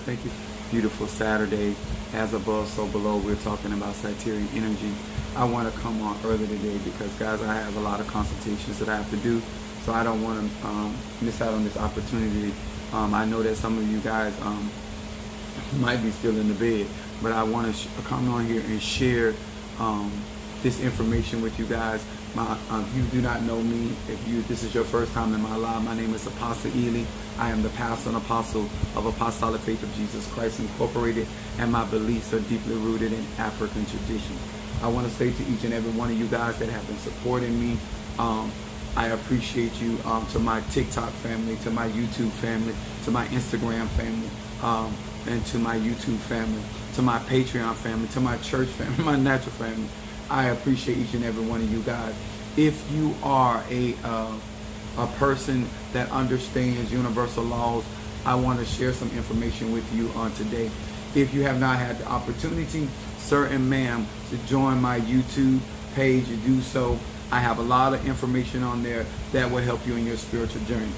Thank you. Beautiful Saturday. As above, so below. We're talking about Sagittarian energy. I want to come on early today because, guys, I have a lot of consultations that I have to do. So I don't want to miss out on this opportunity. I know that some of you guys might be still in the bed, but I want to come on here and share this information with you guys. If you do not know me, this is your first time in my life, my name is Apostle Ely. I am the pastor and apostle of Apostolic Faith of Jesus Christ Incorporated, and my beliefs are deeply rooted in African tradition. I want to say to each and every one of you guys that have been supporting me, I appreciate you, to my TikTok family, to my YouTube family, to my Instagram family, and to my YouTube family, to my Patreon family, to my church family, my natural family. I appreciate each and every one of you guys. If you are a person that understands universal laws, I want to share some information with you on today. If you have not had the opportunity, sir and ma'am, to join my YouTube page, do so. I have a lot of information on there that will help you in your spiritual journey.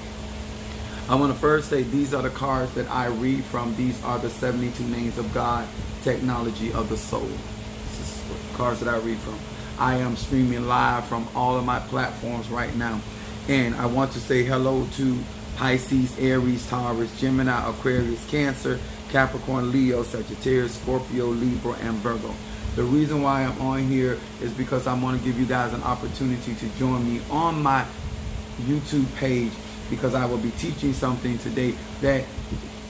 I want to first say these are the cards that I read from. These are the 72 names of God, technology of the soul. This is the cards that I read from. I am streaming live from all of my platforms right now. And I want to say hello to Pisces, Aries, Taurus, Gemini, Aquarius, Cancer, Capricorn, Leo, Sagittarius, Scorpio, Libra, and Virgo. The reason why I'm on here is because I want to give you guys an opportunity to join me on my YouTube page, because I will be teaching something today that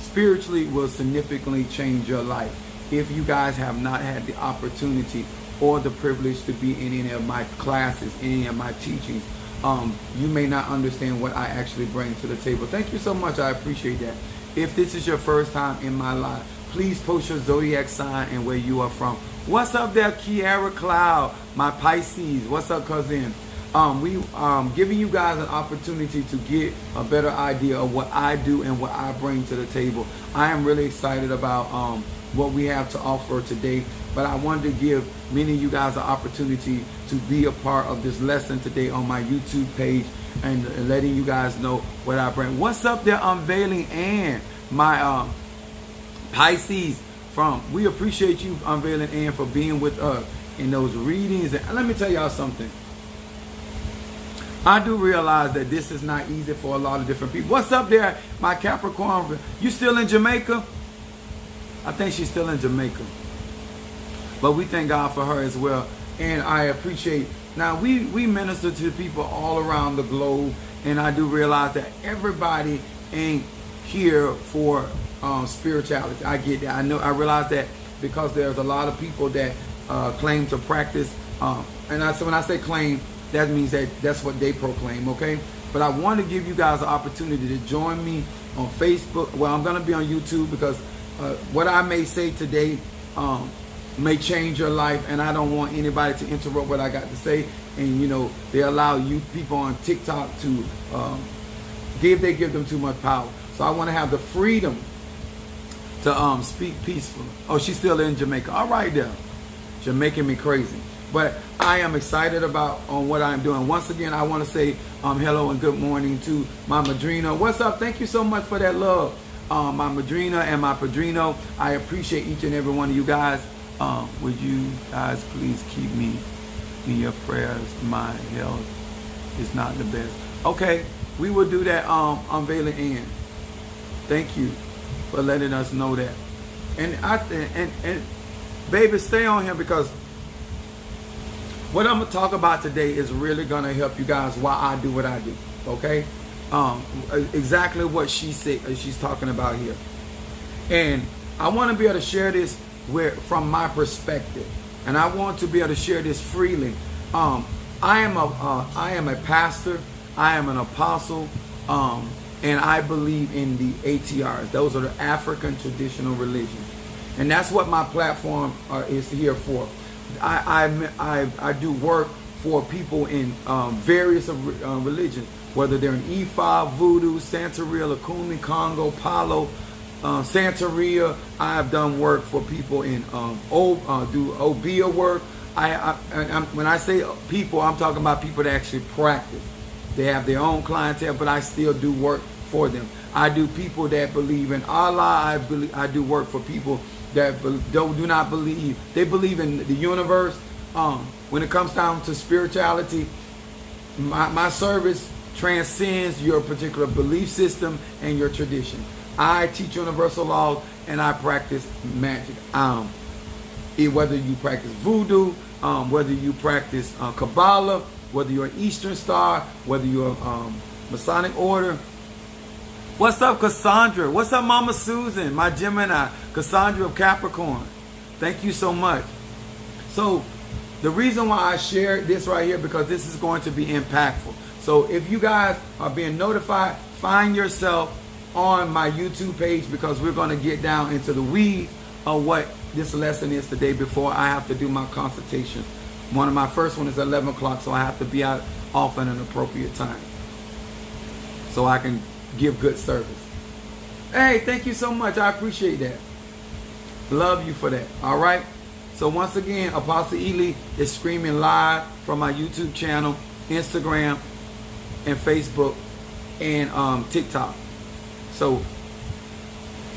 spiritually will significantly change your life. If you guys have not had the opportunity or the privilege to be in any of my classes, any of my teachings, you may not understand what I actually bring to the table. Thank you so much. I appreciate that. If this is your first time in my life, please post your zodiac sign and where you are from. What's up there, Kiara Cloud, my Pisces? What's up, cousin? We giving you guys an opportunity to get a better idea of what I do and what I bring to the table. I am really excited about what we have to offer today, but I wanted to give many of you guys an opportunity to be a part of this lesson today on my YouTube page and letting you guys know what I bring. What's up there, Unveiling Ann, my Pisces? We appreciate you, Unveiling Ann, for being with us in those readings. And let me tell y'all something. I do realize that this is not easy for a lot of different people. What's up there, my Capricorn? You still in Jamaica? I think she's still in Jamaica. But we thank God for her as well. And I appreciate, now we minister to people all around the globe. And I do realize that everybody ain't here for spirituality. I get that. I realize that because there's a lot of people that claim to practice. So when I say claim, that means that that's what they proclaim, okay? But I want to give you guys an opportunity to join me on Facebook. Well, I'm going to be on YouTube because what I may say today may change your life, and I don't want anybody to interrupt what I got to say. And, you know, they allow you people on TikTok to give them too much power. So I want to have the freedom to speak peacefully. Oh, she's still in Jamaica. All right, there. You're making me crazy. But I am excited about what I'm doing. Once again, I want to say hello and good morning to my Madrina. What's up? Thank you so much for that love. My Madrina and my Padrino. I appreciate each and every one of you guys. Would you guys please keep me in your prayers? My health is not the best. Okay, we will do that. Unveiling Ann. Thank you for letting us know that. And baby, stay on here, because what I'm gonna talk about today is really gonna help you guys why I do what I do. Okay, exactly what she said. She's talking about here, and I want to be able to share this from my perspective, and I want to be able to share this freely. I am a pastor. I am an apostle, and I believe in the ATRs. Those are the African traditional religions, and that's what my platform is here for. I do work for people in various religions, whether they're in Ifa, Voodoo, Santeria, Lakumi, Congo, Palo, Santeria. I have done work for people in do Obia work. When I say people, I'm talking about people that actually practice. They have their own clientele, but I still do work for them. I do people that believe in Allah. I do work for people that do not believe. They believe in the universe. When it comes down to spirituality, my service transcends your particular belief system and your tradition. I teach universal laws and I practice magic. Whether you practice voodoo, whether you practice Kabbalah, whether you're an Eastern Star, whether you're Masonic Order. What's up, Cassandra? What's up, Mama Susan? My Gemini, Cassandra of Capricorn. Thank you so much. So the reason why I shared this right here, because this is going to be impactful. So if you guys are being notified, find yourself on my YouTube page, because we're going to get down into the weeds of what this lesson is today before I have to do my consultation. One of my first one is 11 o'clock, so I have to be out off at an appropriate time so I can give good service. Hey, thank you so much. I appreciate that. Love you for that. All right. So once again, Apostle Ely is streaming live from my YouTube channel, Instagram, and Facebook, and TikTok. So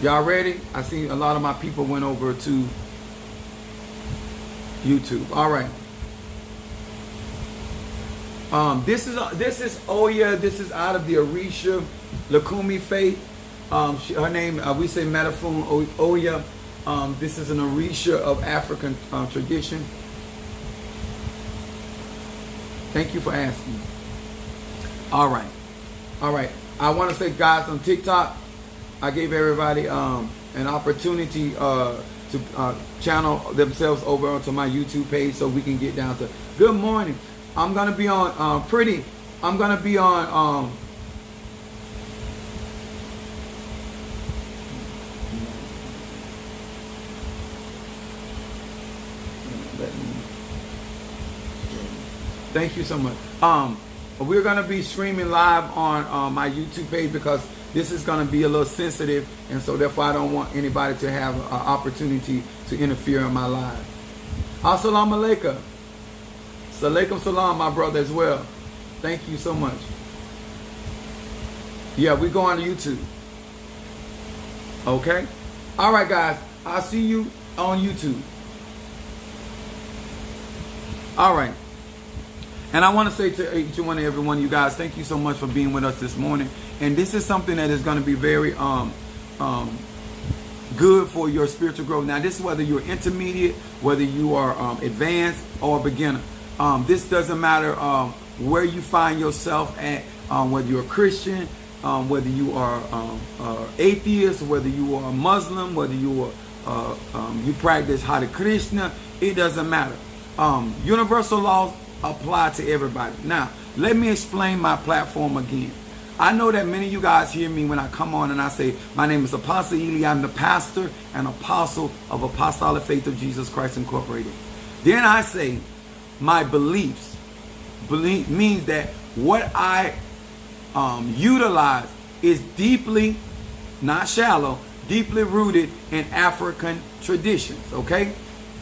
y'all ready? I see a lot of my people went over to YouTube. All right. This is Oya. This is out of the Orisha Lukumi faith. Her name, we say Metafun Oya. This is an Orisha of African tradition. Thank you for asking. All right. I want to say, guys, on TikTok, I gave everybody an opportunity to channel themselves over onto my YouTube page so we can get down to good morning. I'm going to be on I'm going to be on thank you so much. We're going to be streaming live on my YouTube page, because this is going to be a little sensitive, and so therefore I don't want anybody to have an opportunity to interfere in my live. Assalamu alaikum. Salaikum salam, my brother, as well. Thank you so much. Yeah, we go on YouTube. Okay? All right, guys. I'll see you on YouTube. All right. And I want to say to each one and every one of you guys, thank you so much for being with us this morning. And this is something that is going to be very good for your spiritual growth. Now, this is whether you're intermediate, whether you are advanced or a beginner. This doesn't matter where you find yourself at, whether you're a Christian, whether you are atheist, whether you are a Muslim, whether you are you practice Hare Krishna. It doesn't matter. Universal laws apply to everybody. Now, let me explain my platform again. I know that many of you guys hear me when I come on and I say, my name is Apostle Ely. I'm the pastor and apostle of Apostolic Faith of Jesus Christ Incorporated. Then I say, my beliefs. Belief means that what I utilize is deeply, not shallow, deeply rooted in African traditions. Okay?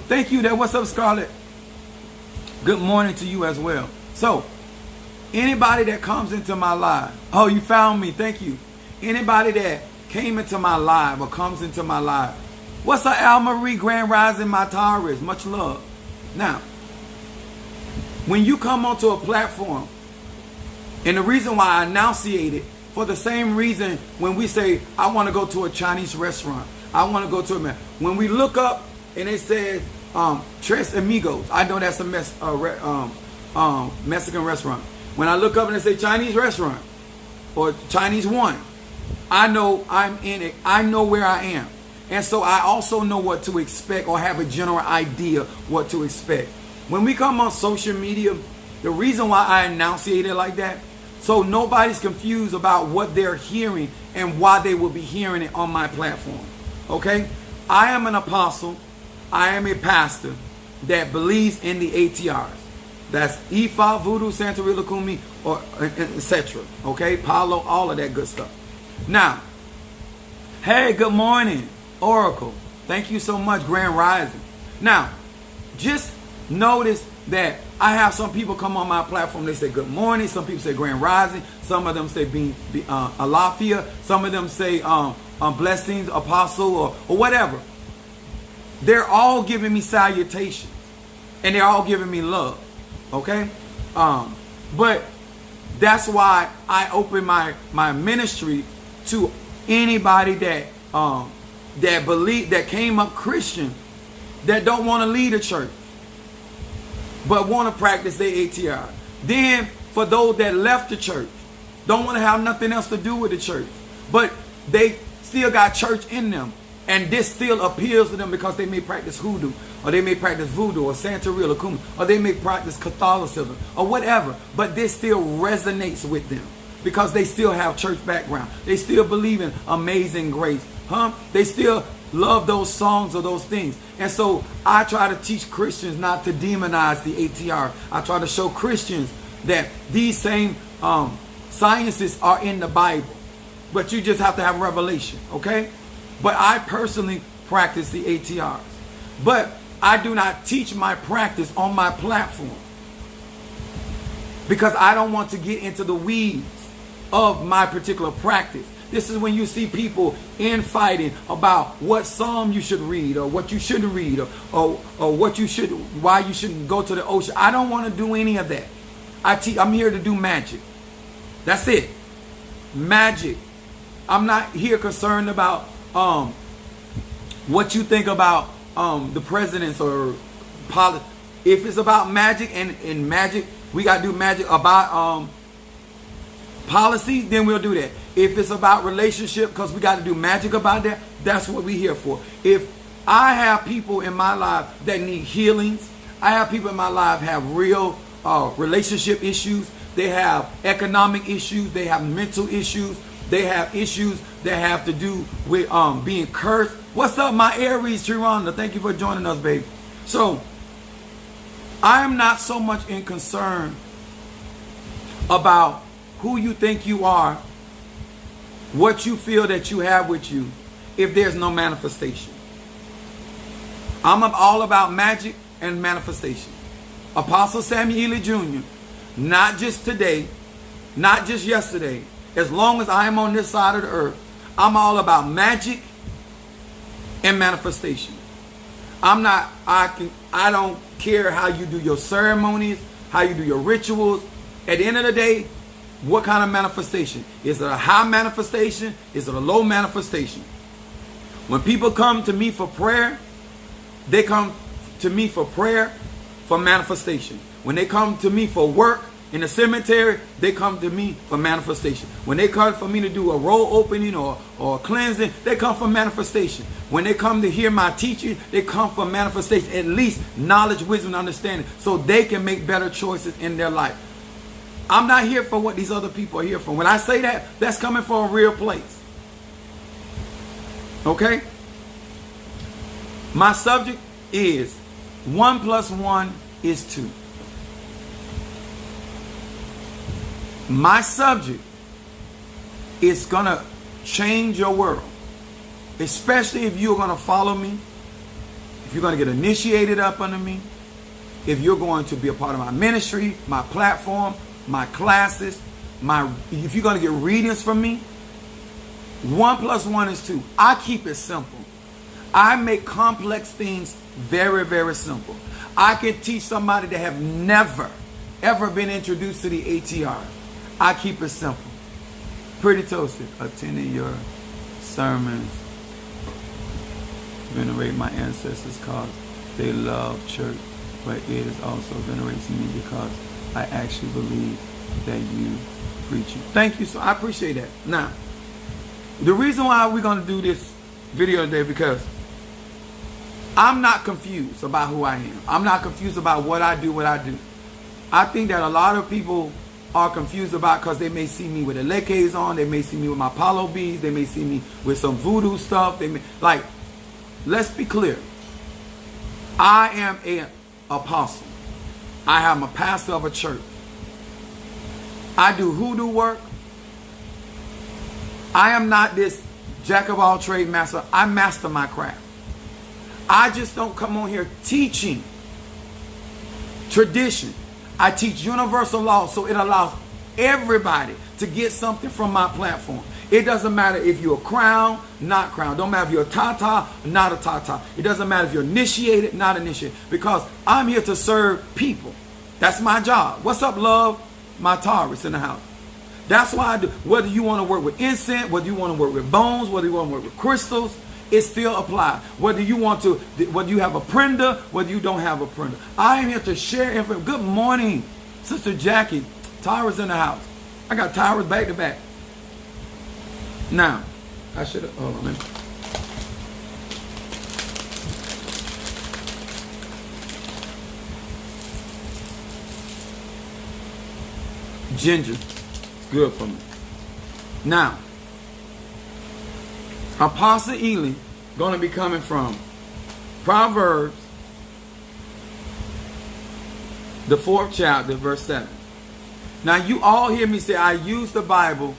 Thank you. What's up, Scarlett? Good morning to you as well. So, anybody that comes into my live, oh, you found me. Thank you. Anybody that came into my live or comes into my live, what's up, Al Marie, Grand Rising, my Taurus? Much love. Now, when you come onto a platform, and the reason why I enunciate it, for the same reason when we say, I want to go to a Chinese restaurant, I want to go to a, when we look up and it says, Tres Amigos, I know that's a Mexican restaurant. When I look up and it say Chinese restaurant or Chinese one, I know I'm in it. I know where I am. And so I also know what to expect, or have a general idea what to expect. When we come on social media, the reason why I enunciate it like that, so nobody's confused about what they're hearing and why they will be hearing it on my platform. Okay? I am an apostle. I am a pastor that believes in the ATRs. That's Ifa, Voodoo, Santeria, Lukumi, or etc. Okay? Palo, all of that good stuff. Now, hey, good morning, Oracle. Thank you so much, Grand Rising. Now, just notice that I have some people come on my platform, they say good morning, some people say grand rising, some of them say alafia, some of them say blessings, apostle, or whatever. They're all giving me salutations, and they're all giving me love, okay? But that's why I open my ministry to anybody that came up Christian, that don't want to lead a church, but want to practice their ATR. Then for those that left the church, don't want to have nothing else to do with the church, but they still got church in them, and this still appeals to them because they may practice hoodoo, or they may practice voodoo, or Santeria, or Kum, or they may practice Catholicism, or whatever, but this still resonates with them because they still have church background. They still believe in Amazing Grace. They still love those songs or those things. And so I try to teach Christians not to demonize the ATR. I try to show Christians that these same sciences are in the Bible, but you just have to have revelation, okay? But I personally practice the ATRs. But I do not teach my practice on my platform because I don't want to get into the weeds of my particular practice. This is when you see people infighting about what psalm you should read, or what you shouldn't read, or what you should, why you shouldn't go to the ocean. I don't want to do any of that. I'm here to do magic. That's it. Magic. I'm not here concerned about what you think about the presidents or politics. If it's about magic and magic, we got to do magic about policies, then we'll do that. If it's about relationship, because we got to do magic about that, that's what we're here for. If I have people in my life that need healings, I have people in my life have real relationship issues, they have economic issues, they have mental issues, they have issues that have to do with being cursed. What's up, my Aries, Tronda? Thank you for joining us, baby. So I am not so much in concern about who you think you are, what you feel that you have with you, if there's no manifestation. I'm all about magic and manifestation. Apostle Samuel Ely Jr., not just today, not just yesterday, as long as I am on this side of the earth, I'm all about magic and manifestation. I don't care how you do your ceremonies, how you do your rituals. At the end of the day, what kind of manifestation? Is it a high manifestation? Is it a low manifestation? When people come to me for prayer, they come to me for prayer, for manifestation. When they come to me for work in the cemetery, they come to me for manifestation. When they come for me to do a roll opening or a cleansing, they come for manifestation. When they come to hear my teaching, they come for manifestation, at least knowledge, wisdom, and understanding, so they can make better choices in their life. I'm not here for what these other people are here for. When I say that, that's coming from a real place. Okay? My subject is 1 + 1 is 2. My subject is going to change your world. Especially if you're going to follow me. If you're going to get initiated up under me. If you're going to be a part of my ministry, my platform, my classes, if you're going to get readings from me, 1 + 1 is 2. I keep it simple. I make complex things very, very simple. I can teach somebody that have never, ever been introduced to the ATR. I keep it simple. Pretty toasted. Attending your sermons. Venerate my ancestors because they love church, but it is also venerates me because I actually believe that you preach it. Thank you. So I appreciate that. Now, the reason why we're going to do this video today, because I'm not confused about who I am. I'm not confused about what I do. I think that a lot of people are confused about because they may see me with elekes on. They may see me with my Apollo beads. They may see me with some voodoo stuff. Let's be clear. I am an apostle. I am a pastor of a church. I do hoodoo work. I am not this jack of all trade master. I master my craft. I just don't come on here teaching tradition. I teach universal law, so it allows everybody to get something from my platform. It doesn't matter if you're a crown, not crown. Don't matter if you're a tata, not a tata. It doesn't matter if you're initiated, not initiated. Because I'm here to serve people. That's my job. What's up, love? My Taurus in the house. That's why I do. Whether you want to work with incense, whether you want to work with bones, whether you want to work with crystals, it still applies. Whether you want to, whether you have a prender, whether you don't have a prender. I am here to share information. Good morning, Sister Jackie. Taurus in the house. I got Taurus back to back. Now, I should have, hold on a minute. Ginger, good for me. Now, Apostle Ely going to be coming from Proverbs, the 4th chapter, verse 7. Now, you all hear me say I use the Bible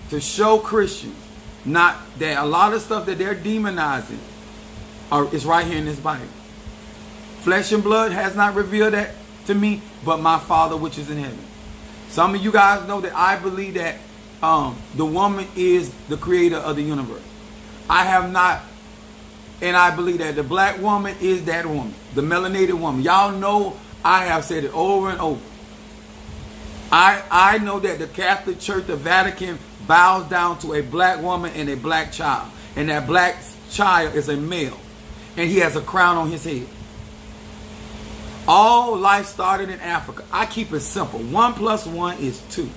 to show Christians not that a lot of stuff that they're demonizing is right here in this Bible. Flesh and blood has not revealed that to me, but my Father which is in heaven. Some of you guys know that I believe that the woman is the creator of the universe. I have not, and I believe that the black woman is that woman, the melanated woman. Y'all know I have said it over and over. I know that the Catholic Church, the Vatican, bows down to a black woman and a black child. And that black child is a male. And he has a crown on his head. All life started in Africa. I keep it simple. 1 + 1 is 2.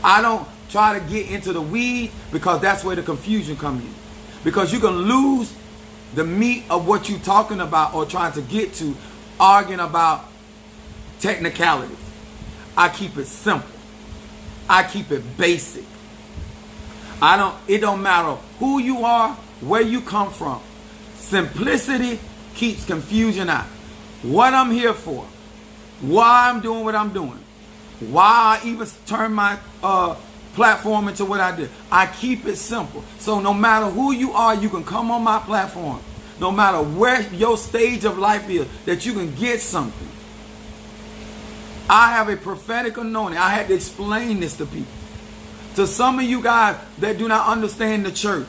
I don't try to get into the weeds because that's where the confusion comes in. Because you can lose the meat of what you're talking about or trying to get to, arguing about technicalities. I keep it simple. I keep it basic. It don't matter who you are, where you come from. Simplicity keeps confusion out. What I'm here for, why I'm doing what I'm doing, why I even turn my platform into what I did. I keep it simple. So no matter who you are, you can come on my platform. No matter where your stage of life is, that you can get something. I have a prophetic anointing. I had to explain this to people. To some of you guys that do not understand the church,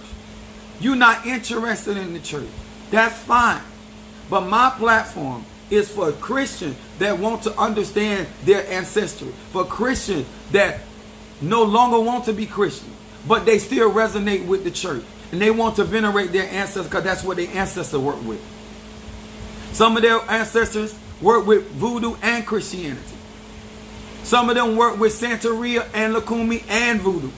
you're not interested in the church. That's fine. But my platform is for Christians that want to understand their ancestry. For Christians that no longer want to be Christian, but they still resonate with the church. And they want to venerate their ancestors because that's what their ancestors work with. Some of their ancestors work with voodoo and Christianity. Some of them work with Santeria and Lukumi and voodoo.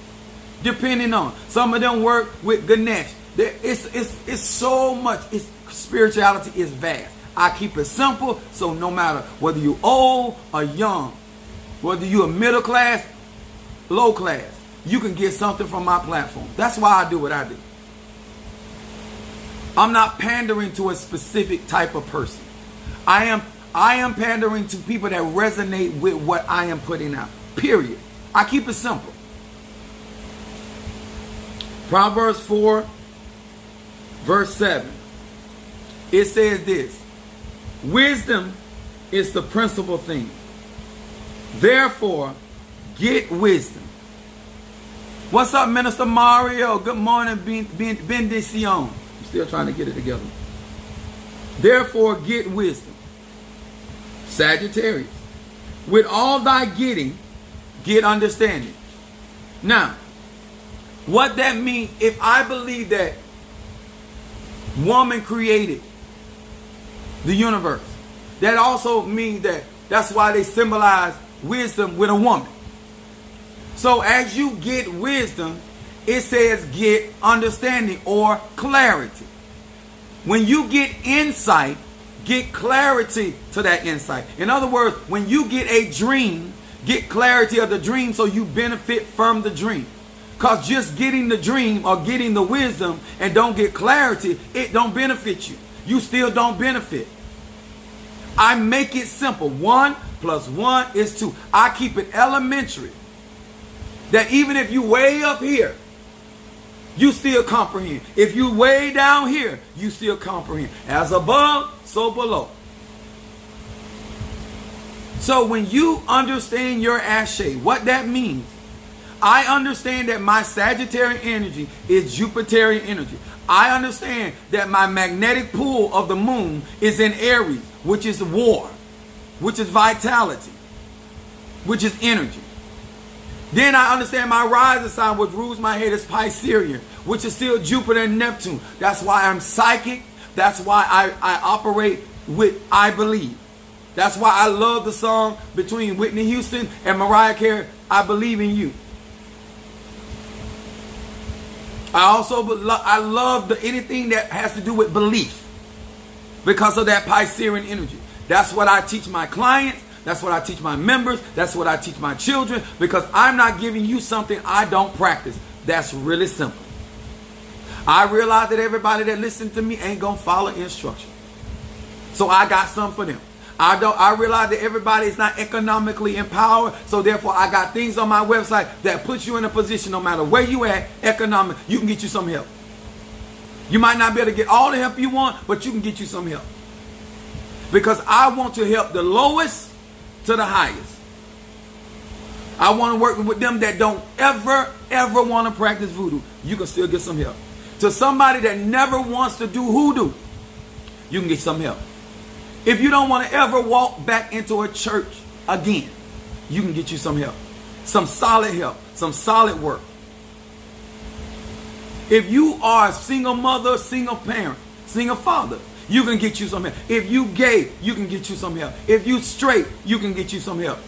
Depending on. Some of them work with Ganesh. It's so much. Spirituality is vast. I keep it simple, so no matter whether you're old or young, whether you're middle class, low class, you can get something from my platform. That's why I do what I do. I'm not pandering to a specific type of person. I am pandering to people that resonate with what I am putting out. Period. I keep it simple. Proverbs 4, verse 7. It says this. Wisdom is the principal thing. Therefore, get wisdom. What's up, Minister Mario? Good morning, Bendición. I'm still trying to get it together. Therefore, get wisdom. Sagittarius. With all thy getting, get understanding. Now, what that means, if I believe that woman created the universe, that also means that's why they symbolize wisdom with a woman. So as you get wisdom, it says get understanding or clarity. When you get insight, get clarity to that insight. In other words, when you get a dream, get clarity of the dream so you benefit from the dream. Because just getting the dream or getting the wisdom and don't get clarity, it don't benefit you. You still don't benefit. I make it simple. 1 + 1 is 2. I keep it elementary. That even if you way up here, you still comprehend. If you way down here, you still comprehend. As above, so below. So when you understand your ashe, what that means, I understand that my Sagittarian energy is Jupiterian energy. I understand that my magnetic pull of the moon is in Aries, which is war, which is vitality, which is energy. Then I understand my rising sign, which rules my head, is Piscean, which is still Jupiter and Neptune. That's why I'm psychic. That's why I operate with I believe. That's why I love the song between Whitney Houston and Mariah Carey, I Believe in You. I love anything that has to do with belief because of that Piscean energy. That's what I teach my clients. That's what I teach my members. That's what I teach my children, because I'm not giving you something I don't practice. That's really simple. I realize that everybody that listens to me ain't going to follow instruction. So I got something for them. I realize that everybody is not economically empowered, so therefore I got things on my website that puts you in a position, no matter where you at, economic, you can get you some help. You might not be able to get all the help you want, but you can get you some help. Because I want to help the lowest to the highest. I want to work with them that don't ever want to practice voodoo. You can still get some help. To somebody that never wants to do hoodoo, you can get some help. If you don't want to ever walk back into a church again, you can get you some help. Some solid help. Some solid work. If you are a single mother, single parent, single father, you can get you some help. If you gay, you can get you some help. If you straight, you can get you some help.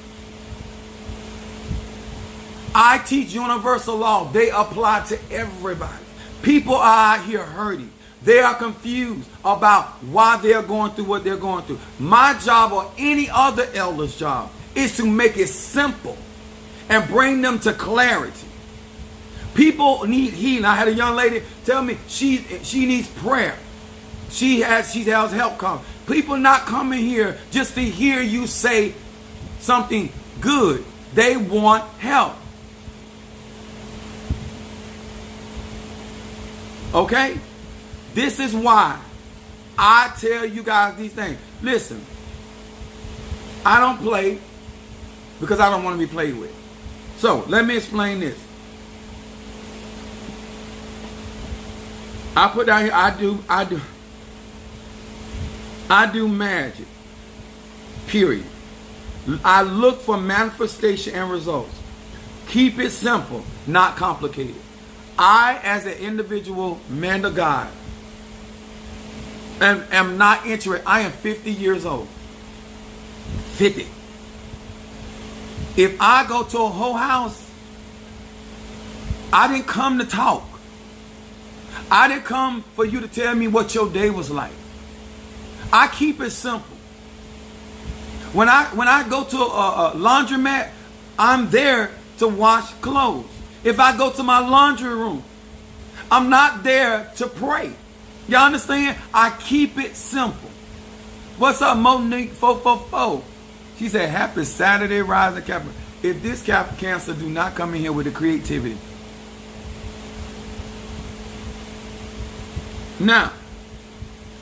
I teach universal law. They apply to everybody. People are out here hurting. They are confused about why they're going through what they're going through. My job, or any other elder's job, is to make it simple and bring them to clarity. People need healing. I had a young lady tell me she needs prayer. She has help come. People not coming here just to hear you say something good. They want help. Okay? This is why I tell you guys these things. Listen, I don't play because I don't want to be played with. So, let me explain this. I put down here, I do magic. Period. I look for manifestation and results. Keep it simple, not complicated. I, as an individual man of God, am not interested. I am 50 years old. 50. If I go to a whole house, I didn't come to talk. I didn't come for you to tell me what your day was like. I keep it simple. When I go to a laundromat, I'm there to wash clothes. If I go to my laundry room, I'm not there to pray. You understand? I keep it simple. What's up, Monique 444? She said, happy Saturday, Rising Capricorn. If this Cancer do not come in here with the creativity. Now,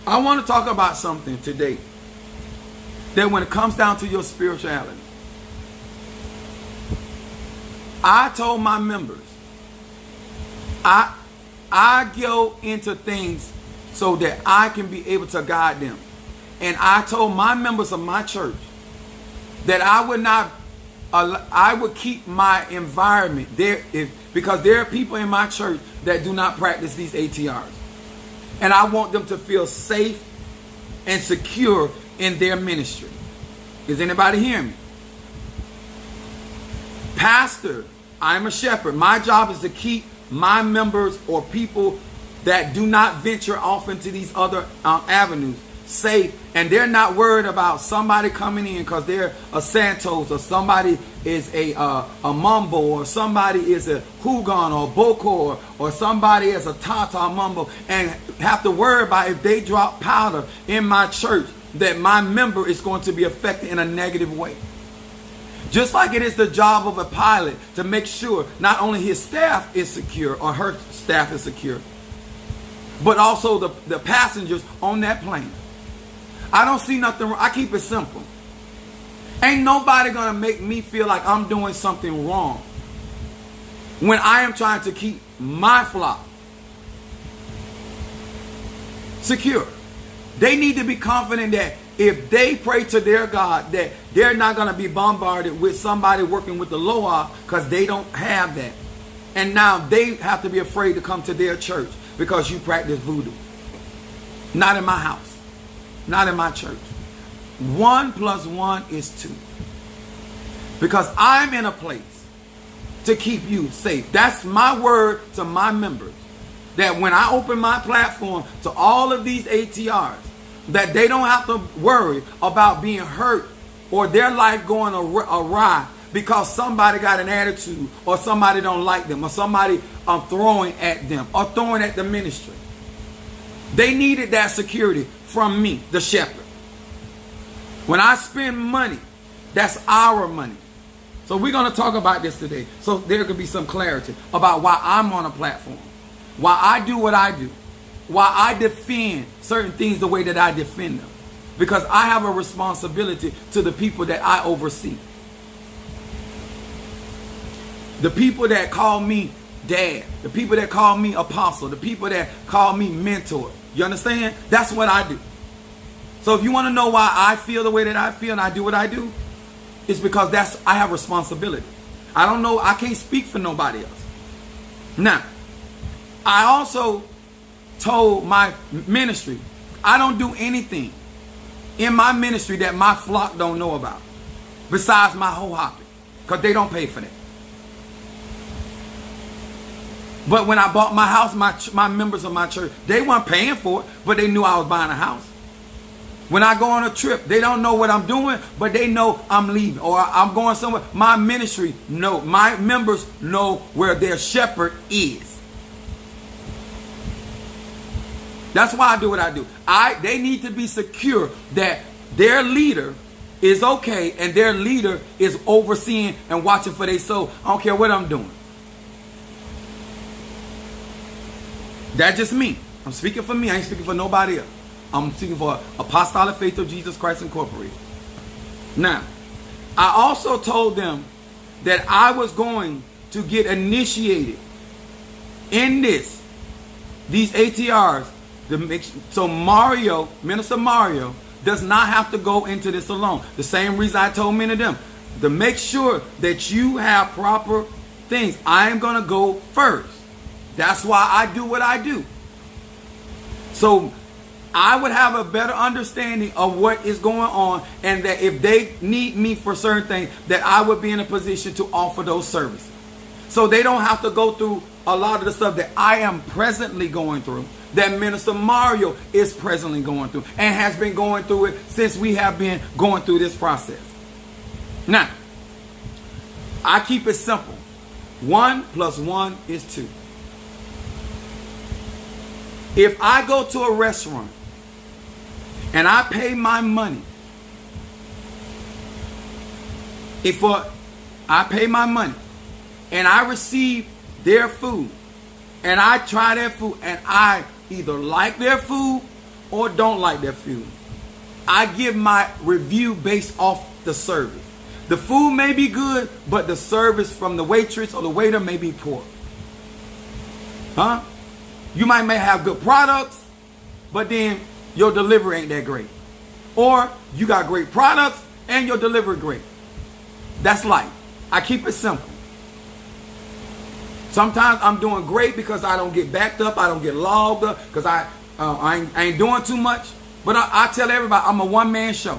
I want to talk about something today that when it comes down to your spirituality, I told my members, I go into things so that I can be able to guide them. And I told my members of my church that I would keep my environment there, because there are people in my church that do not practice these ATRs. And I want them to feel safe and secure in their ministry. Is anybody hearing me? Pastor, I'm a shepherd. My job is to keep my members or people that do not venture off into these other avenues safe, and they're not worried about somebody coming in because they're a Santos, or somebody is a Mumbo, or somebody is a Hugon or Bokor, or somebody is a Tata Mumbo, and have to worry about if they drop powder in my church that my member is going to be affected in a negative way. Just like it is the job of a pilot to make sure not only his staff is secure or her staff is secure, but also the passengers on that plane. I don't see nothing wrong. I keep it simple. Ain't nobody going to make me feel like I'm doing something wrong when I am trying to keep my flock secure. They need to be confident that if they pray to their God, that they're not going to be bombarded with somebody working with the Loa, because they don't have that. And now they have to be afraid to come to their church because you practice voodoo. Not in my house. Not in my church. 1 + 1 is 2. Because I'm in a place to keep you safe. That's my word to my members. That when I open my platform to all of these ATRs, that they don't have to worry about being hurt or their life going awry because somebody got an attitude or somebody don't like them or somebody throwing at them or throwing at the ministry. They needed that security from me, the shepherd. When I spend money, that's our money. So we're going to talk about this today so there could be some clarity about why I'm on a platform, why I do what I do, why I defend certain things the way that I defend them. Because I have a responsibility to the people that I oversee. The people that call me dad, the people that call me apostle, the people that call me mentor. You understand? That's what I do. So if you want to know why I feel the way that I feel and I do what I do, it's because I have responsibility. I don't know, I can't speak for nobody else. Now, I also told my ministry, I don't do anything in my ministry that my flock don't know about, besides my whole hopping, because they don't pay for that. But when I bought my house, my members of my church, they weren't paying for it, but they knew I was buying a house. When I go on a trip, they don't know what I'm doing, but they know I'm leaving or I'm going somewhere. My ministry know, my members know where their shepherd is. That's why I do what I do. They need to be secure that their leader is okay and their leader is overseeing and watching for their soul. I don't care what I'm doing. That's just me. I'm speaking for me. I ain't speaking for nobody else. I'm speaking for Apostolic Faith of Jesus Christ Incorporated. Now, I also told them that I was going to get initiated in these ATRs. So Minister Mario, does not have to go into this alone. The same reason I told many of them, to make sure that you have proper things. I am going to go first. That's why I do what I do. So I would have a better understanding of what is going on, and that if they need me for certain things, that I would be in a position to offer those services. So they don't have to go through a lot of the stuff that I am presently going through, that Minister Mario is presently going through, and has been going through it since we have been going through this process. Now, I keep it simple. 1 + 1 is 2. If I go to a restaurant and I pay my money, I pay my money and I receive their food and I try their food and I either like their food or don't like their food, I give my review based off the service. The food may be good, but the service from the waitress or the waiter may be poor. Huh? You may have good products, but then your delivery ain't that great. Or you got great products and your delivery great. That's life. I keep it simple. Sometimes I'm doing great because I don't get backed up, I don't get logged up, because I ain't doing too much. But I tell everybody, I'm a one-man show.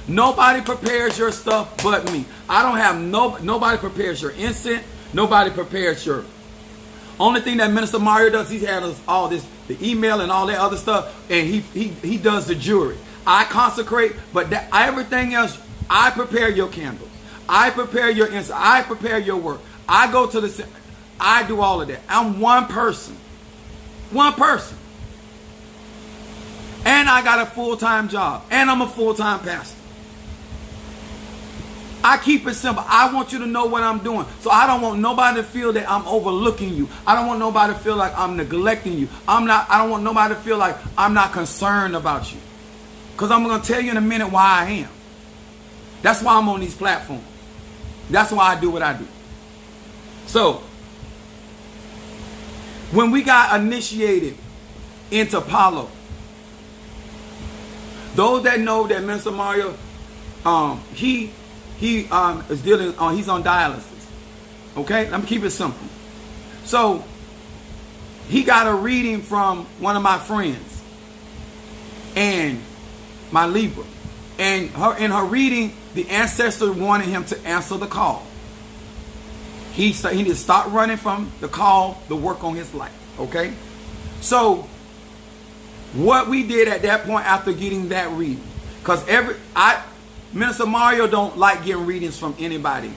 Nobody prepares your stuff but me. I don't have nobody prepares your incense. Nobody prepares your. Only thing that Minister Mario does, he handles all this, the email and all that other stuff, and he does the jewelry. I consecrate, but everything else, I prepare your candles. I prepare your incense. I prepare your work. I go to the. I do all of that. I'm one person. One person. And I got a full-time job. And I'm a full-time pastor. I keep it simple. I want you to know what I'm doing. So I don't want nobody to feel that I'm overlooking you. I don't want nobody to feel like I'm neglecting you. I don't want nobody to feel like I'm not concerned about you. Because I'm going to tell you in a minute why I am. That's why I'm on these platforms. That's why I do what I do. So, when we got initiated into Apollo, those that know that Minister Mario, he is dealing on, he's on dialysis. Okay, let me keep it simple. So, he got a reading from one of my friends, and my Libra, and in her reading, the ancestor wanted him to answer the call. He need to stop running from the call to work on his life. Okay, so what we did at that point after getting that reading, because Minister Mario don't like getting readings from anybody.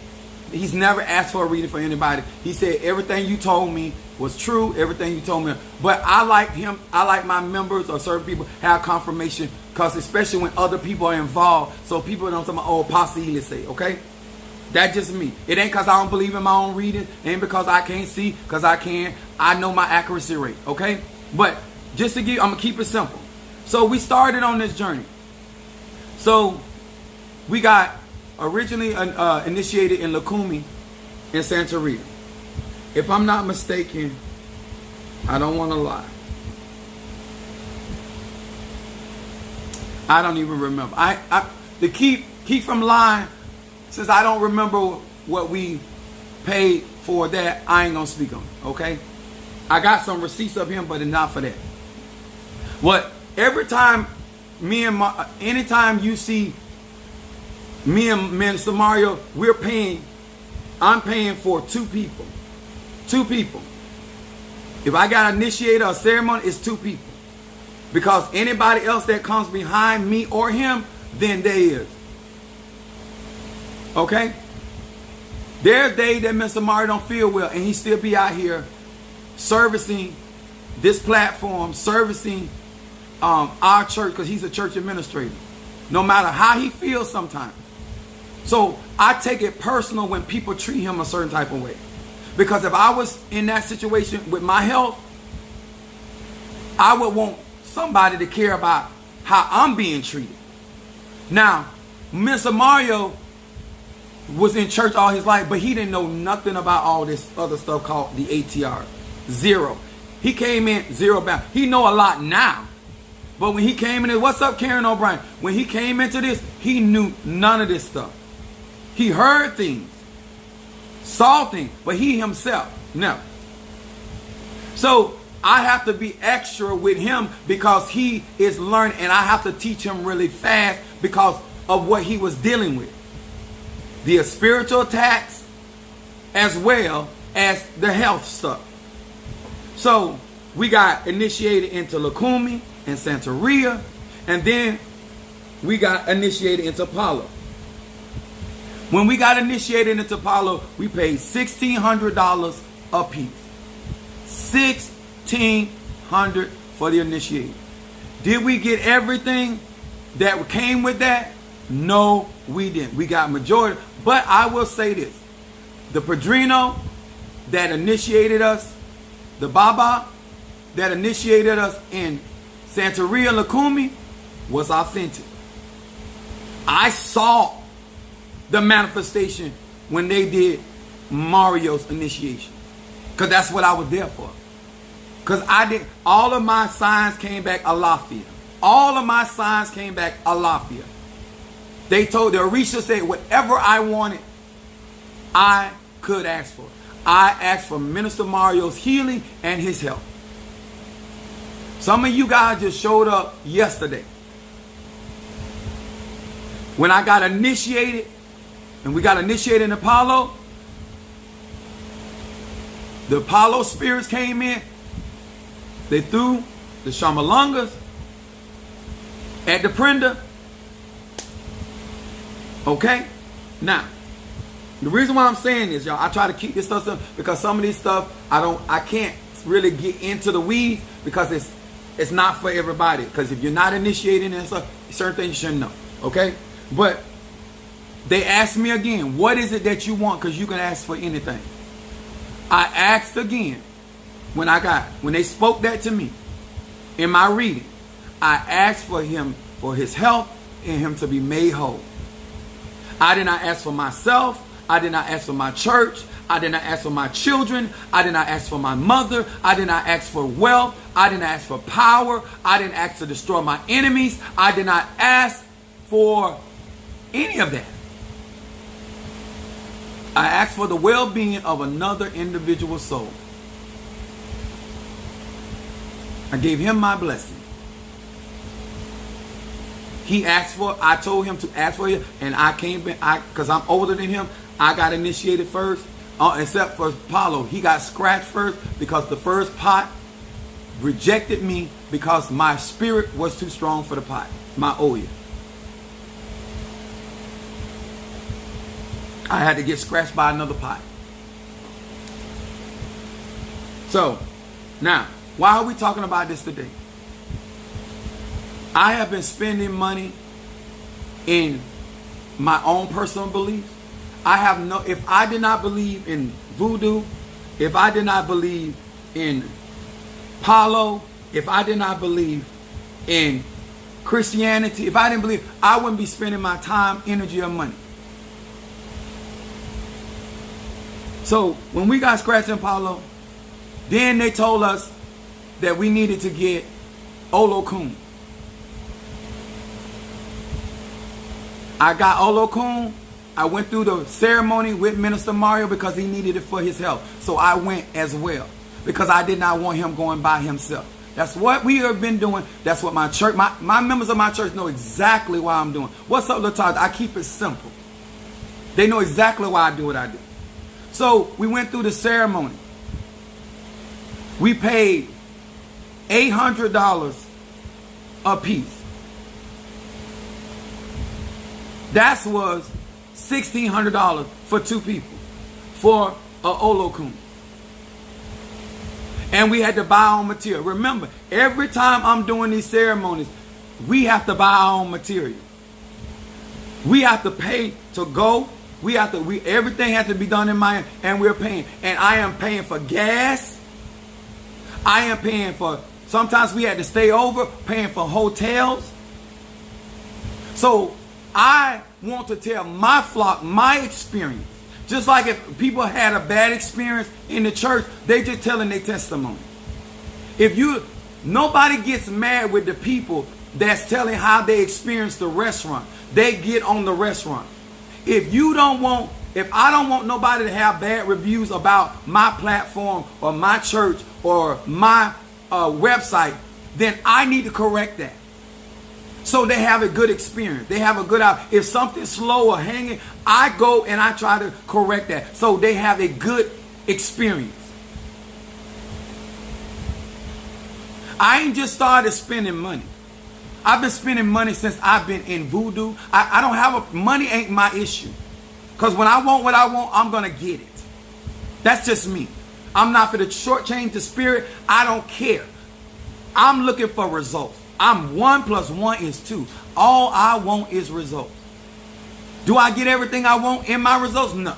He's never asked for a reading from anybody. He said everything you told me was true, everything you told me. But I like my members or certain people have confirmation, because especially when other people are involved, so people don't say, oh, Pastor Ely say, okay? That's just me. It ain't because I don't believe in my own reading. It ain't because I can't see, because I can. I know my accuracy rate, okay? But just to give, I'm going to keep it simple. So we started on this journey. So we got originally initiated in Lukumi in Santa Rita. If I'm not mistaken, I don't want to lie, I don't even remember. To keep from lying, since I don't remember what we paid for that, I ain't gonna speak on it. Okay, I got some receipts of him, but not for that. What every time anytime you see me and Minister Mario, I'm paying for two people. Two people. If I got to initiate a ceremony, it's two people. Because anybody else that comes behind me or him, then there is. Okay? There's days that Mr. Mario don't feel well, and he still be out here servicing this platform, servicing our church, because he's a church administrator. No matter how he feels sometimes. So I take it personal when people treat him a certain type of way. Because if I was in that situation with my health, I would want somebody to care about how I'm being treated. Now, Mr. Mario was in church all his life, but he didn't know nothing about all this other stuff called the ATR. Zero. He came in zero bound. He know a lot now. But when he came in, what's up, Karen O'Brien? When he came into this, he knew none of this stuff. He heard things, saw things, but he himself never. So I have to be extra with him because he is learning, and I have to teach him really fast because of what he was dealing with. The spiritual attacks as well as the health stuff. So we got initiated into Lukumi and Santa Rita, and then we got initiated into Apollo. When we got initiated into Apollo, we paid $1,600 a piece. $1,600 for the initiation. Did we get everything that came with that? No, we didn't. We got majority. But I will say this. The Padrino that initiated us, the Baba that initiated us in Santa Rita Lukumi was authentic. I saw the manifestation when they did Mario's initiation. Because that's what I was there for. Because all of my signs came back Alafia. All of my signs came back Alafia. They told, the Orisha said, whatever I wanted, I could ask for. I asked for Minister Mario's healing and his health. Some of you guys just showed up yesterday. When I got initiated, and we got initiated in Apollo, the Apollo spirits came in. They threw the Shamalangas at the Prenda. Okay? Now, the reason why I'm saying this, y'all, I try to keep this stuff simple because some of this stuff I can't really get into the weeds because it's not for everybody. Because if you're not initiating and stuff, certain things you shouldn't know. Okay? But they asked me again, what is it that you want? Because you can ask for anything. I asked again when they spoke that to me in my reading. I asked for him, for his health and him to be made whole. I did not ask for myself. I did not ask for my church. I did not ask for my children. I did not ask for my mother. I did not ask for wealth. I did not ask for power. I didn't ask to destroy my enemies. I did not ask for any of that. I asked for the well-being of another individual soul. I gave him my blessing. He asked for, I told him to ask for it, and I came back, because I'm older than him, I got initiated first, except for Paulo. He got scratched first because the first pot rejected me because my spirit was too strong for the pot, my Oya. I had to get scratched by another pot. So, now, why are we talking about this today? I have been spending money in my own personal beliefs. If I did not believe in voodoo, if I did not believe in Paulo, if I did not believe in Christianity, if I didn't believe, I wouldn't be spending my time, energy, or money. So when we got scratched in Paulo, then they told us that we needed to get Olokun. I got Olokun. I went through the ceremony with Minister Mario because he needed it for his health. So I went as well because I did not want him going by himself. That's what we have been doing. That's what my church, my members of my church know exactly why I'm doing. What's up, Lataj? I keep it simple. They know exactly why I do what I do. So we went through the ceremony. We paid $800 a piece. That was $1,600 for 2 people for a Olokun. And we had to buy our own material. Remember, every time I'm doing these ceremonies, we have to buy our own material. We have to pay to go. Everything has to be done in Miami, and we're paying. And I am paying for gas. I am paying for, sometimes we had to stay over, paying for hotels. So I want to tell my flock my experience. Just like if people had a bad experience in the church, they just telling their testimony. Nobody gets mad with the people that's telling how they experienced the restaurant. They get on the restaurant. If I don't want nobody to have bad reviews about my platform or my church or my website, then I need to correct that. So they have a good experience. They have a good out. If something's slow or hanging, I go and I try to correct that. So they have a good experience. I ain't just started spending money. I've been spending money since I've been in voodoo. I don't have money ain't my issue. Because when I want what I want, I'm going to get it. That's just me. I'm not for the shortchange the spirit. I don't care. I'm looking for results. I'm 1 + 1 is 2. All I want is results. Do I get everything I want in my results? No.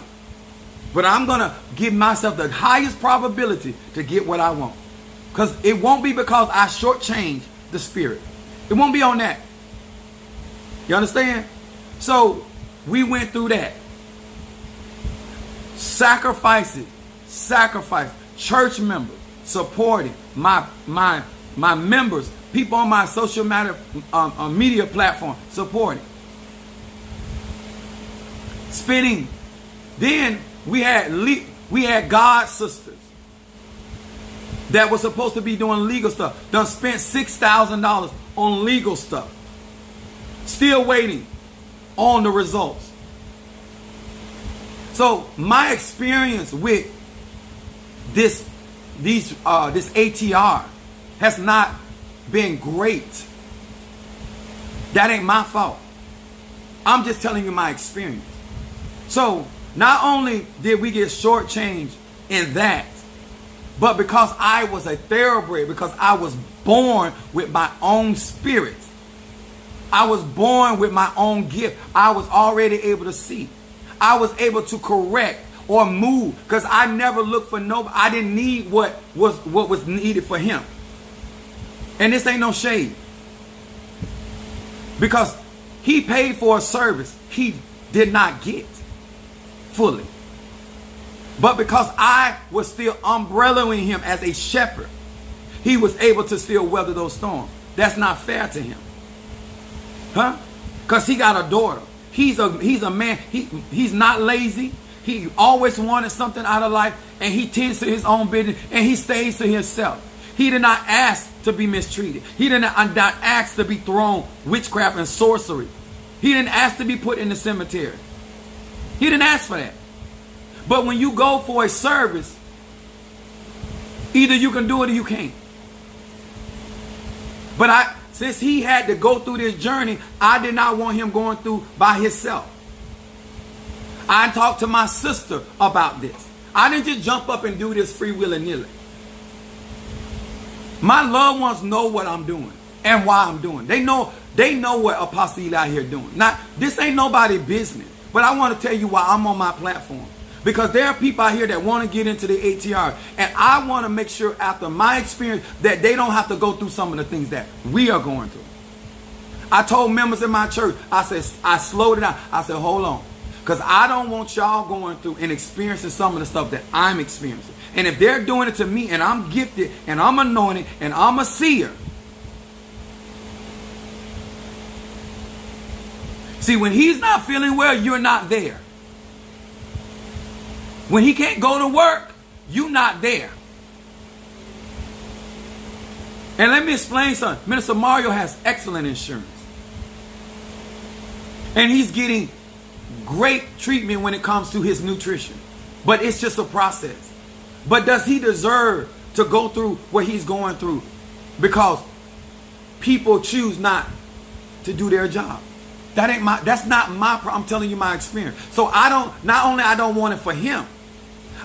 But I'm going to give myself the highest probability to get what I want. Because it won't be because I shortchange the spirit. It won't be on that. You understand? So we went through that. Sacrifice. Church members supporting my members. People on my social media platform supporting. Spending. Then we had God sisters that was supposed to be doing legal stuff. Done spent $6,000 on legal stuff. Still waiting on the results. So my experience with this ATR has not been great. That ain't my fault. I'm just telling you my experience. So not only did we get shortchanged in that, but because I was a thoroughbred, because I was born with my own spirit, I was born with my own gift, I was already able to see. I was able to correct or move because I never looked for nobody. I didn't need what was needed for him. And this ain't no shade. Because he paid for a service. He did not get fully. But because I was still umbrellaing him as a shepherd, he was able to still weather those storms. That's not fair to him. Huh? Because he got a daughter. He's a man. He's not lazy. He always wanted something out of life, and he tends to his own business, and he stays to himself. He did not ask to be mistreated. He did not ask to be thrown witchcraft and sorcery. He didn't ask to be put in the cemetery. He didn't ask for that. But when you go for a service, either you can do it or you can't. But since he had to go through this journey, I did not want him going through by himself. I talked to my sister about this. I didn't just jump up and do this free willy-nilly. My loved ones know what I'm doing and why I'm doing. They know what Apostle Eli out here doing. Now, this ain't nobody's business. But I want to tell you why I'm on my platform. Because there are people out here that want to get into the ATR. And I want to make sure after my experience that they don't have to go through some of the things that we are going through. I told members in my church, I said, I slowed it down. I said, hold on. Because I don't want y'all going through and experiencing some of the stuff that I'm experiencing. And if they're doing it to me and I'm gifted and I'm anointed and I'm a seer. See, when he's not feeling well, you're not there. When he can't go to work, you're not there. And let me explain something. Minister Mario has excellent insurance. And he's getting great treatment when it comes to his nutrition. But it's just a process. But does he deserve to go through what he's going through? Because people choose not to do their job. That's not my problem. I'm telling you my experience. So I don't want it for him.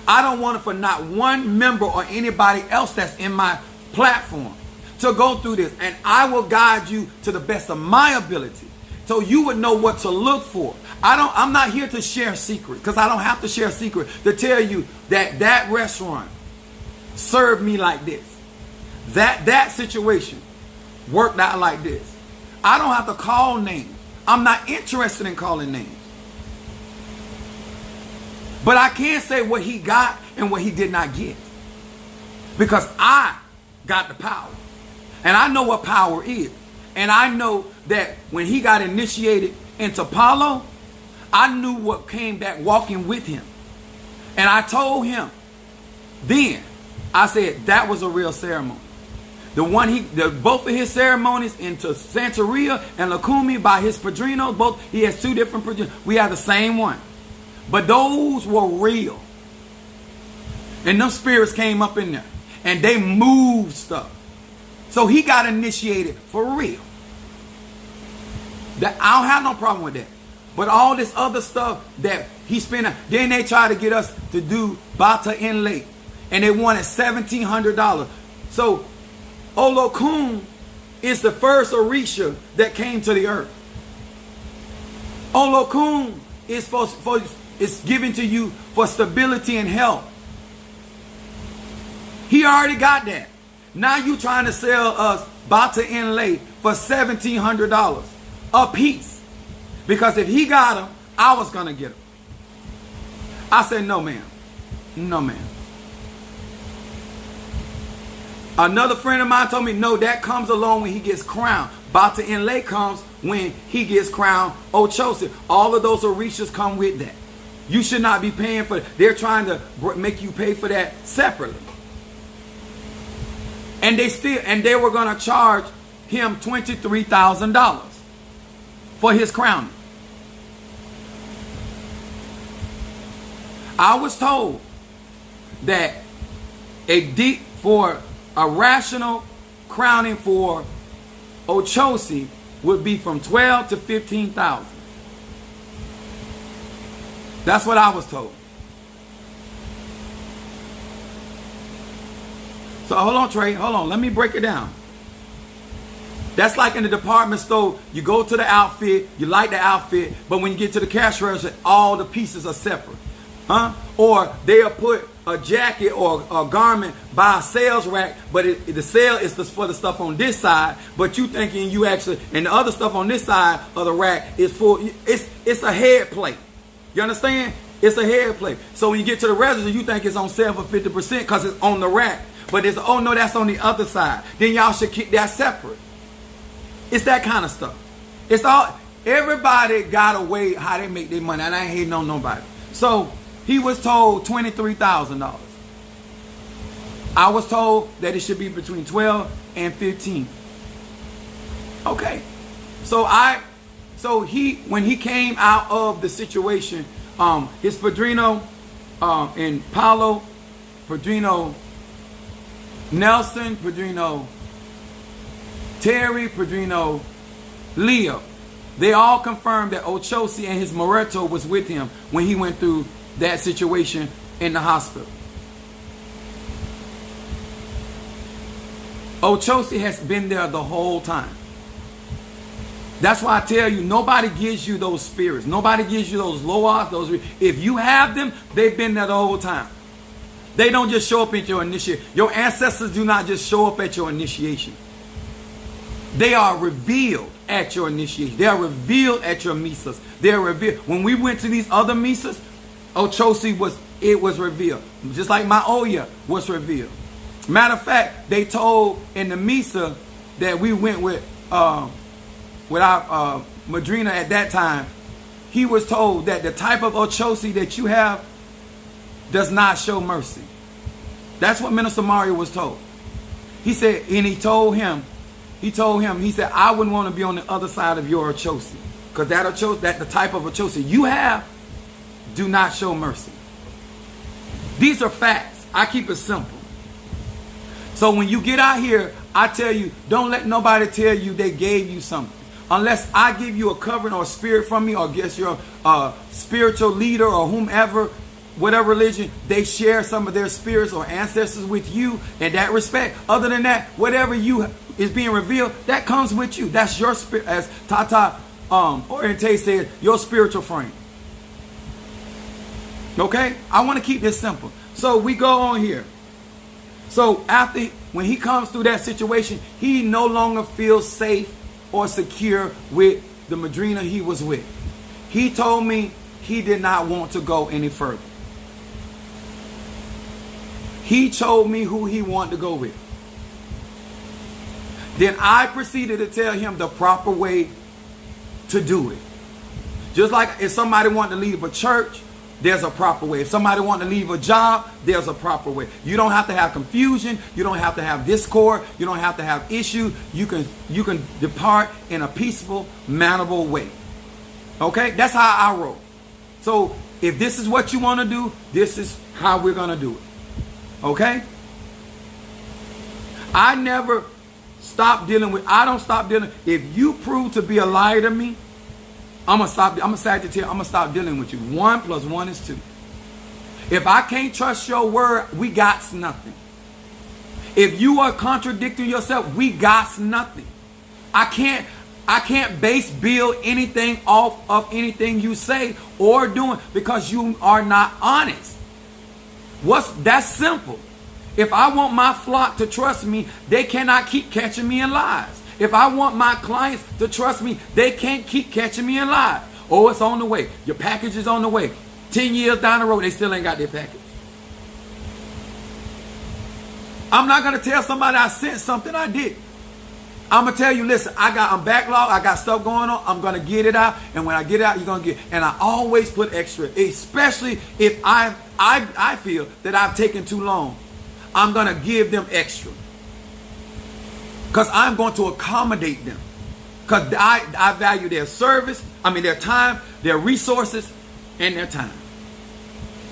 I don't want it for not one member or anybody else that's in my platform to go through this. And I will guide you to the best of my ability so you would know what to look for. I'm not here to share secrets, because I don't have to share a secret to tell you that restaurant served me like this. That situation worked out like this. I don't have to call names. I'm not interested in calling names. But I can say what he got and what he did not get. Because I got the power. And I know what power is. And I know that when he got initiated into Apollo, I knew what came back walking with him. And I told him then, I said that was a real ceremony. Both of his ceremonies into Santeria and Lukumi by his padrinos, he has two different padrinos. We have the same one. But those were real. And them spirits came up in there. And they moved stuff. So he got initiated for real. I don't have no problem with that. But all this other stuff that he spent, then they try to get us to do Bata Inlay. And they wanted $1,700. So Olokun is the first Orisha that came to the earth. Olokun is given to you for stability and health. He already got that. Now you trying to sell us Bata Inlay for $1,700 a piece. Because if he got them, I was going to get them. I said, no, ma'am. No, ma'am. Another friend of mine told me, no, that comes along when he gets crowned. Bata Inlay comes when he gets crowned Ochosi. All of those Orishas come with that. You should not be paying for it. They're trying to make you pay for that separately. And they were going to charge him $23,000 for his crowning. I was told that for a rational crowning for Ochosi would be from $12,000 to $15,000. That's what I was told. So hold on, Trey. Hold on. Let me break it down. That's like in the department store. You go to the outfit. You like the outfit. But when you get to the cash register, all the pieces are separate. Or they'll put a jacket or a garment by a sales rack, but the sale is for the stuff on this side, but you thinking you actually, and the other stuff on this side of the rack is for, It's a head plate. You understand? It's a head plate. So when you get to the register, you think it's on sale for 50% because it's on the rack. But it's, oh no, that's on the other side. Then y'all should keep that separate. It's that kind of stuff. It's all, everybody got a way how they make their money. And I ain't hating on nobody. So he was told $23,000. I was told that it should be between 12 and 15. Okay. So when he came out of the situation, his Padrino and Paulo, Padrino Nelson, Padrino Terry, Padrino Leo, they all confirmed that Ochosi and his Moreto was with him when he went through that situation in the hospital. Ochosi has been there the whole time. That's why I tell you, nobody gives you those spirits. Nobody gives you those loas. If you have them, they've been there the whole time. They don't just show up at your initiation. Your ancestors do not just show up at your initiation. They are revealed at your initiation. They are revealed at your misas. They are revealed. When we went to these other misas, Ochosi was revealed. Just like Maoya was revealed. Matter of fact, they told in the misa that we went with our Madrina at that time, he was told that the type of Ochosi that you have does not show mercy. That's what Minister Mario was told. He said, and he told him, he said, I wouldn't want to be on the other side of your Ochosi. Because that the type of Ochosi you have do not show mercy. These are facts. I keep it simple. So when you get out here, I tell you, don't let nobody tell you they gave you something. Unless I give you a covering or a spirit from me, or guess your spiritual leader or whomever, whatever religion, they share some of their spirits or ancestors with you in that respect. Other than that, whatever you is being revealed, that comes with you. That's your spirit, as Tata Oriente said, your spiritual frame. Okay? I want to keep this simple. So we go on here. So when he comes through that situation, he no longer feels safe or secure with the Madrina he was with. He told me he did not want to go any further. He told me who he wanted to go with. Then I proceeded to tell him the proper way to do it. Just like if somebody wanted to leave a church, there's a proper way. If somebody wants to leave a job, there's a proper way. You don't have to have confusion. You don't have to have discord. You don't have to have issue. You can depart in a peaceful, mannerable way. Okay? That's how I roll. So if this is what you want to do, this is how we're going to do it. Okay? I never stop dealing with, I don't stop dealing. If you prove to be a liar to me, I'm going to stop dealing with you. 1 + 1 is 2. If I can't trust your word, we got nothing. If you are contradicting yourself, we got nothing. I can't build anything off of anything you say or doing because you are not honest. That's simple. If I want my flock to trust me, they cannot keep catching me in lies. If I want my clients to trust me, they can't keep catching me in lies. Oh, it's on the way. Your package is on the way. 10 years down the road, they still ain't got their package. I'm not going to tell somebody I sent something I did. I'm going to tell you, listen, I'm backlogged. I got stuff going on. I'm going to get it out. And when I get it out, you're going to get it. And I always put extra, especially if I feel that I've taken too long. I'm going to give them extra. Because I'm going to accommodate them. Because I value their service, their time, their resources, and their time.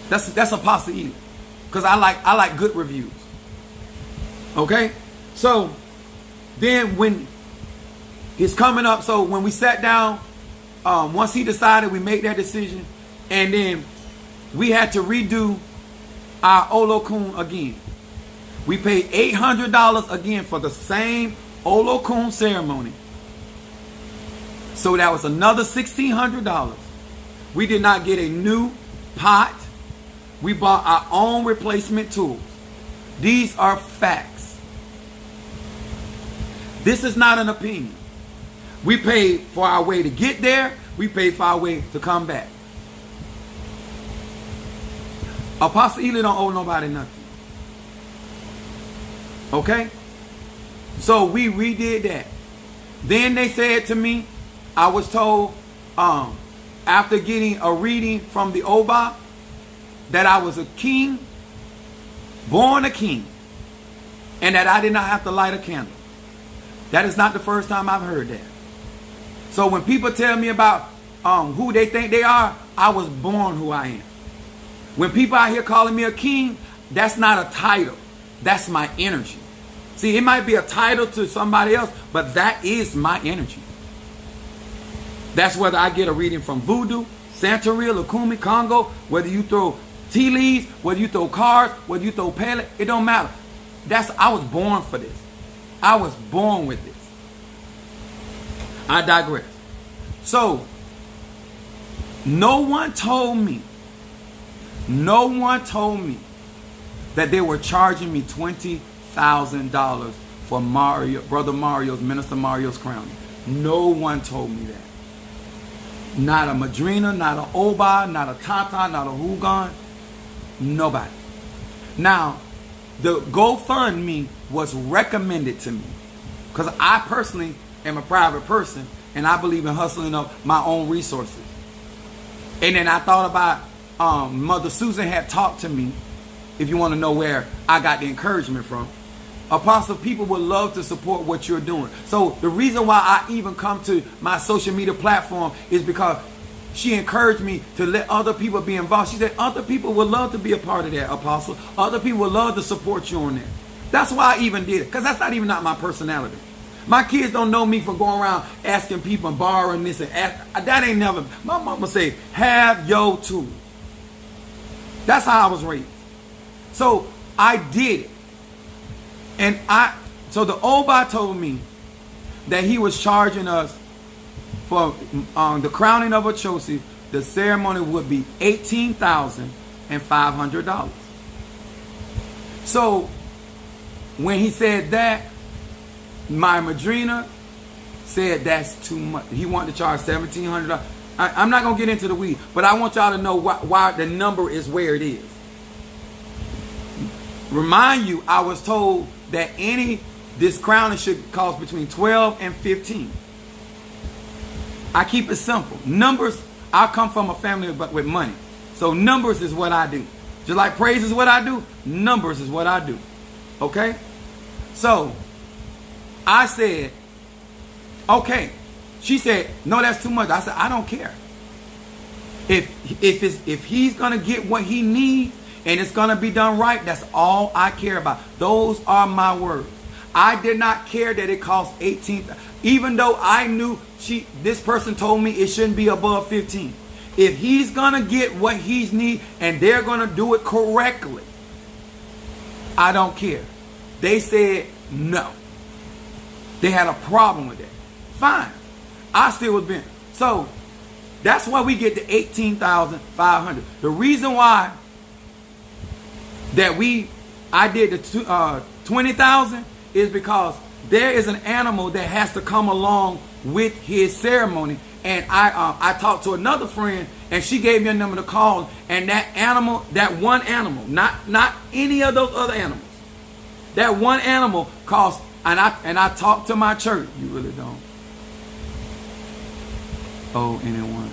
That's a possibility. Because I like good reviews. Okay? So, then when it's coming up, so when we sat down, once he decided, we made that decision, and then we had to redo our Olokun again. We paid $800 again for the same Olokun ceremony. So that was another $1,600. We did not get a new pot. We bought our own replacement tools. These are facts. This is not an opinion. We paid for our way to get there. We paid for our way to come back. Apostle Ely don't owe nobody nothing. Okay? So we redid that. Then they said to me, I was told after getting a reading from the Oba that I was a king, born a king, and that I did not have to light a candle. That is not the first time I've heard that. So when people tell me about who they think they are, I was born who I am. When people out here calling me a king, that's not a title. That's my energy. See, it might be a title to somebody else, but that is my energy. That's whether I get a reading from Voodoo, Santeria, Lukumi, Congo, whether you throw tea leaves, whether you throw cards, whether you throw Pele, it don't matter. I was born for this. I was born with this. I digress. So, no one told me that they were charging me $20,000 for Brother Mario's, Minister Mario's crowning. No one told me that. Not a Madrina, not an Oba, not a Tata, not a Hugon. Nobody. Now, the GoFundMe was recommended to me because I personally am a private person and I believe in hustling up my own resources. And then I thought about Mother Susan had talked to me, if you want to know where I got the encouragement from. Apostle, people would love to support what you're doing. So the reason why I even come to my social media platform is because she encouraged me to let other people be involved. She said other people would love to be a part of that, Apostle. Other people would love to support you on that. That's why I even did it, because that's not even my personality. My kids don't know me for going around asking people and borrowing this and that ain't never. My mama say, have your tools. That's how I was raised. So I did it. And so the Oba told me that he was charging us for the crowning of Achosi. The ceremony would be $18,500. So when he said that, my Madrina said that's too much. He wanted to charge $1,700. I'm not going to get into the weeds, but I want y'all to know why the number is where it is. Remind you, I was told that this crowning should cost between 12 and 15. I keep it simple. Numbers, I come from a family with money. So numbers is what I do. Just like praise is what I do, numbers is what I do. Okay? So, I said, okay. She said, no, that's too much. I said, I don't care. If he's going to get what he needs, and it's going to be done right, that's all I care about. Those are my words. I did not care that it cost $18,000. Even though I knew this person told me it shouldn't be above 15. If he's going to get what he needs and they're going to do it correctly, I don't care. They said no. They had a problem with that. Fine. I still was bent. So that's why we get the $18,500. The reason why that I did the $20,000 is because there is an animal that has to come along with his ceremony. And I talked to another friend, and she gave me a number to call. And that animal, that one animal, not any of those other animals, that one animal costs. And I talked to my church. You really don't owe anyone.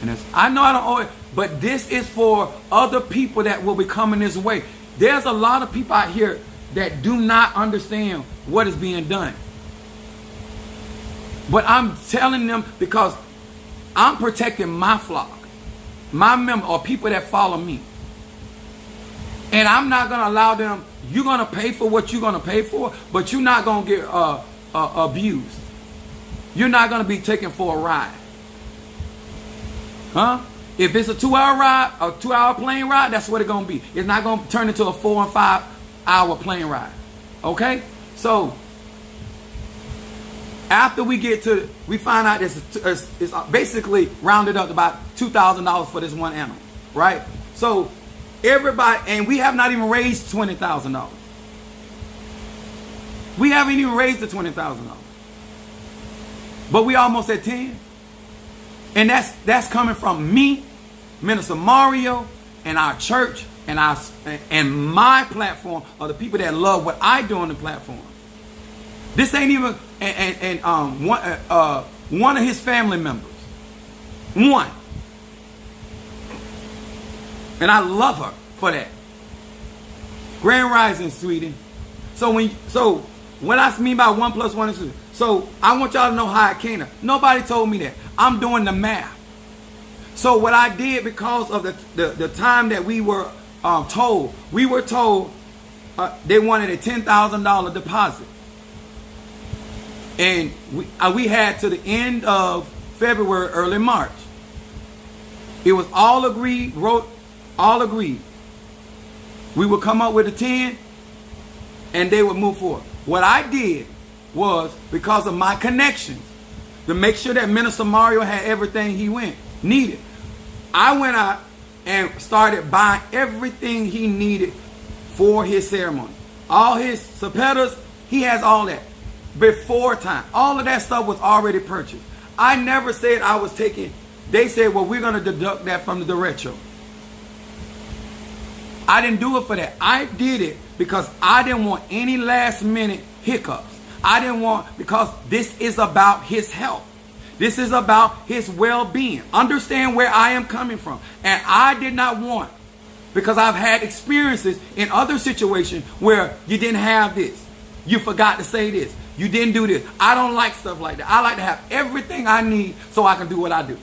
And I know I don't owe it, but this is for other people that will be coming this way. There's a lot of people out here that do not understand what is being done. But I'm telling them because I'm protecting my flock, my members, or people that follow me. And I'm not going to allow them, you're going to pay for what you're going to pay for, but you're not going to get abused. You're not going to be taken for a ride. Huh? If it's a 2-hour ride, a 2-hour plane ride, that's what it's going to be. It's not going to turn into a 4 and 5 hour plane ride. Okay? So, after we find out it's basically rounded up to about $2,000 for this one animal. Right? So, everybody, and we have not even raised $20,000. We haven't even raised the $20,000. But we almost at 10. And that's coming from me, Minister Mario, and our church, and my platform, are the people that love what I do on the platform. This ain't even one of his family members. One. And I love her for that. Grand Rising, sweetie. So when I mean by 1 + 1 is 2, so I want y'all to know how I came to. Nobody told me that. I'm doing the math. So what I did, because of the time that we were told they wanted a $10,000 deposit, and we had to the end of February, early March. It was all agreed. We would come up with a 10, and they would move forward. What I did was, because of my connections, to make sure that Minister Mario had everything he needed, I went out and started buying everything he needed for his ceremony. All his sapetas, he has all that before time. All of that stuff was already purchased. I never said I was taking. They said, well, we're going to deduct that from the derecho. I didn't do it for that. I did it because I didn't want any last minute hiccups. Because this is about his health. This is about his well-being. Understand where I am coming from. And I did not want, because I've had experiences in other situations where you didn't have this. You forgot to say this. You didn't do this. I don't like stuff like that. I like to have everything I need so I can do what I do.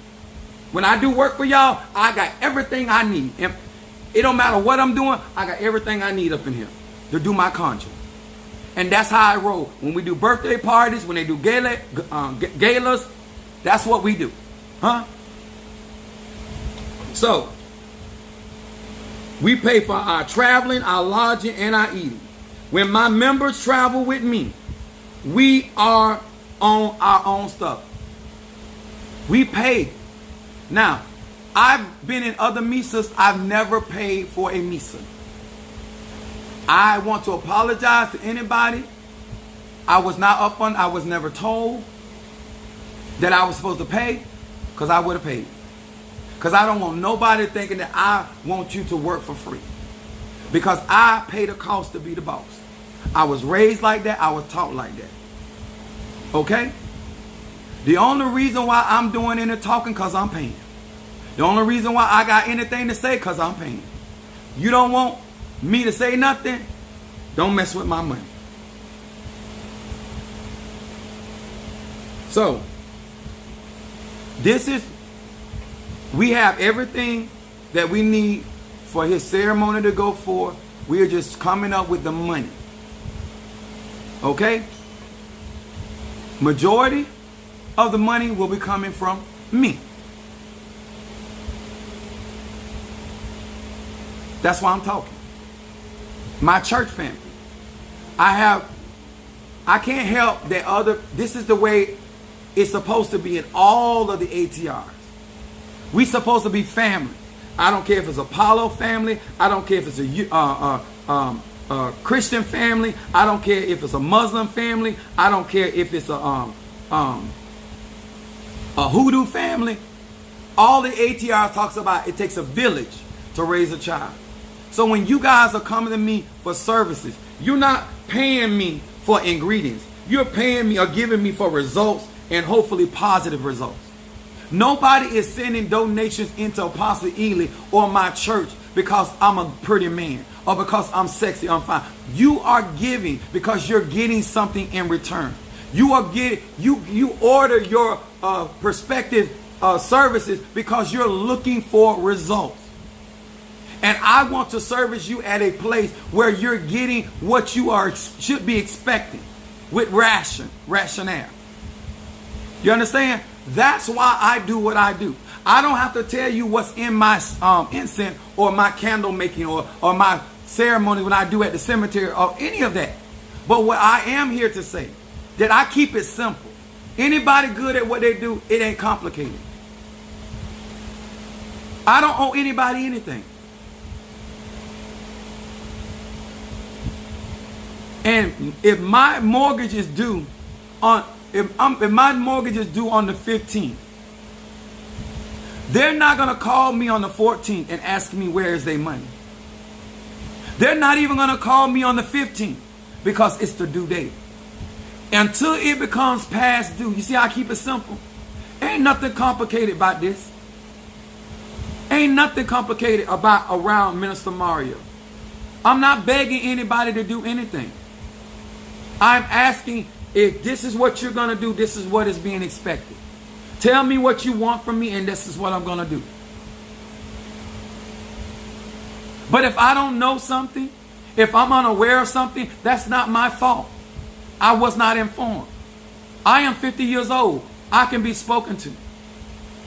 When I do work for y'all, I got everything I need. And it don't matter what I'm doing, I got everything I need up in here to do my conscience. And that's how I roll. When we do birthday parties, when they do galas, that's what we do. Huh? So, we pay for our traveling, our lodging, and our eating. When my members travel with me, we are on our own stuff. We pay. Now, I've been in other misas. I've never paid for a misa. I want to apologize to anybody. I was never told that I was supposed to pay, because I would have paid. Because I don't want nobody thinking that I want you to work for free. Because I pay the cost to be the boss. I was raised like that. I was taught like that. Okay? The only reason why I'm doing any talking, because I'm paying. The only reason why I got anything to say, because I'm paying. You don't want me to say nothing, don't mess with my money. So, we have everything that we need for his ceremony to go forth. We are just coming up with the money. Okay? Majority of the money will be coming from me. That's why I'm talking. My church family. I can't help that this is the way it's supposed to be in all of the ATRs. We supposed to be family. I don't care if it's Apollo family. I don't care if it's a Christian family. I don't care if it's a Muslim family. I don't care if it's a Hoodoo family. All the ATR talks about it takes a village to raise a child. So when you guys are coming to me for services, you're not paying me for ingredients. You're paying me or giving me for results, and hopefully positive results. Nobody is sending donations into Apostle Ely or my church because I'm a pretty man or because I'm sexy, I'm fine. You are giving because you're getting something in return. You order your prospective services because you're looking for results. And I want to service you at a place where you're getting what you should be expecting with rationale. You understand? That's why I do what I do. I don't have to tell you what's in my incense or my candle making or my ceremony when I do at the cemetery or any of that. But what I am here to say, that I keep it simple. Anybody good at what they do, it ain't complicated. I don't owe anybody anything. And if my mortgage is due on if my mortgage is due on the 15th, they're not going to call me on the 14th and ask me where is their money. They're not even going to call me on the 15th because it's the due date. Until it becomes past due. You see how I keep it simple? Ain't nothing complicated about this. Ain't nothing complicated around Minister Mario. I'm not begging anybody to do anything. I'm asking, if this is what you're going to do, this is what is being expected. Tell me what you want from me, and this is what I'm going to do. But if I don't know something, if I'm unaware of something, that's not my fault. I was not informed. I am 50 years old. I can be spoken to.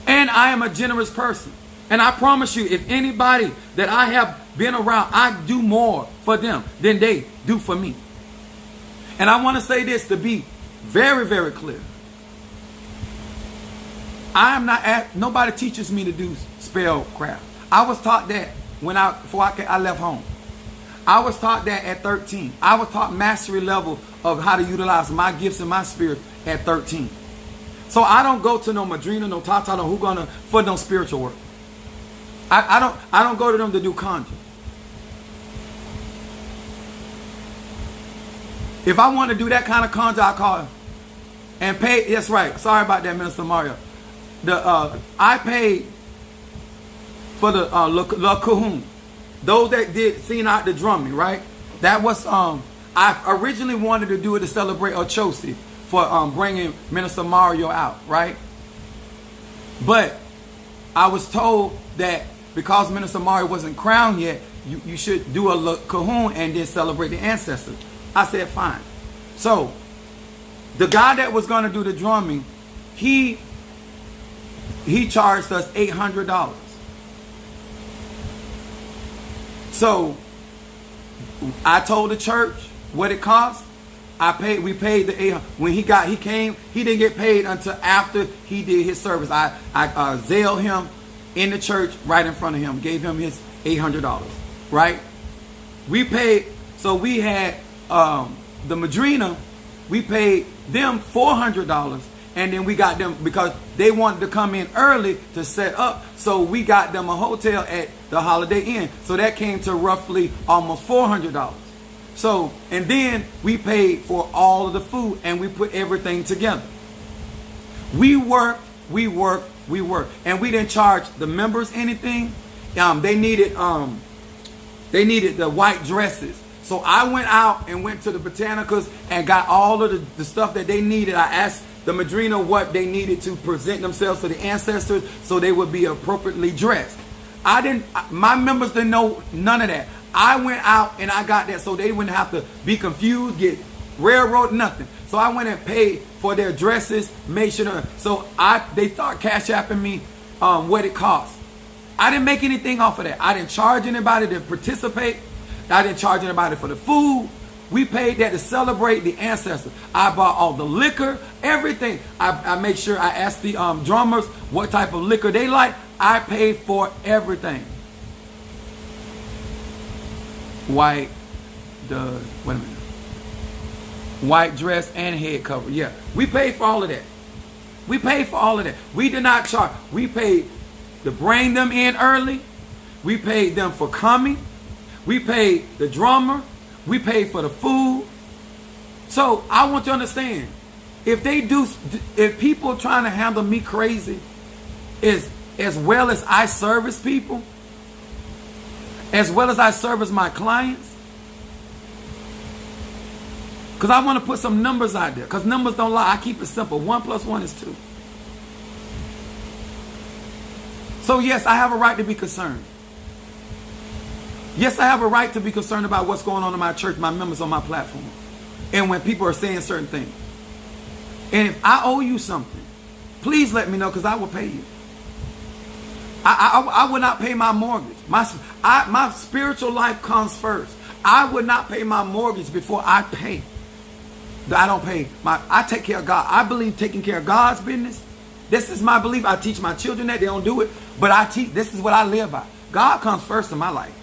And I am a generous person. And I promise you, if anybody that I have been around, I do more for them than they do for me. And I want to say this to be very, very clear. I am not, nobody teaches me to do spellcraft. I was taught that before I left home. I was taught that at 13. I was taught mastery level of how to utilize my gifts and my spirit at 13. So I don't go to no Madrina, no Tata, no Hugana for no spiritual work. I don't go to them to do conjure. If I want to do that kind of conjure, I call him and pay. That's right. Sorry about that, Minister Mario. I paid for the La Cahoon. Those that did seen out the drumming, right? That was I originally wanted to do it to celebrate Ochosi for bringing Minister Mario out, right? But I was told that because Minister Mario wasn't crowned yet, you should do a La Cahoon and then celebrate the ancestors. I said fine. So the guy that was going to do the drumming, he charged us $800. So I told the church what it cost. We paid the $800. When he came, he didn't get paid until after he did his service. I Zelled him in the church right in front of him, gave him his $800, right? We paid, so we had the Madrina, we paid them $400. And then we got them, because they wanted to come in early to set up. So we got them a hotel at the Holiday Inn. So that came to roughly almost $400. So, and then we paid for all of the food and we put everything together. We worked. And we didn't charge the members anything. They needed the white dresses. So I went out and went to the Botanicals and got all of the stuff that they needed. I asked the Madrina what they needed to present themselves to the ancestors so they would be appropriately dressed. My members didn't know none of that. I went out and I got that so they wouldn't have to be confused, get railroad, nothing. So I went and paid for their dresses, made sure. So they start cash apping me what it cost. I didn't make anything off of that. I didn't charge anybody to participate. I didn't charge anybody for the food. We paid that to celebrate the ancestors. I bought all the liquor, everything. I made sure I asked the drummers what type of liquor they like. I paid for everything. White dress and head cover. Yeah, we paid for all of that. We did not charge. We paid to bring them in early. We paid them for coming. We paid the drummer. We paid for the food. So I want you to understand, if people trying to handle me crazy as well as I service people, as well as I service my clients, because I want to put some numbers out there, because numbers don't lie. I keep it simple. 1 + 1 is 2. So yes, I have a right to be concerned. Yes, I have a right to be concerned about what's going on in my church, my members on my platform, and when people are saying certain things. And if I owe you something, please let me know, because I will pay you. I would not pay my mortgage. My spiritual life comes first. I would not pay my mortgage before I pay. I don't pay. I take care of God. I believe taking care of God's business. This is my belief. I teach my children that. They don't do it. But this is what I live by. God comes first in my life.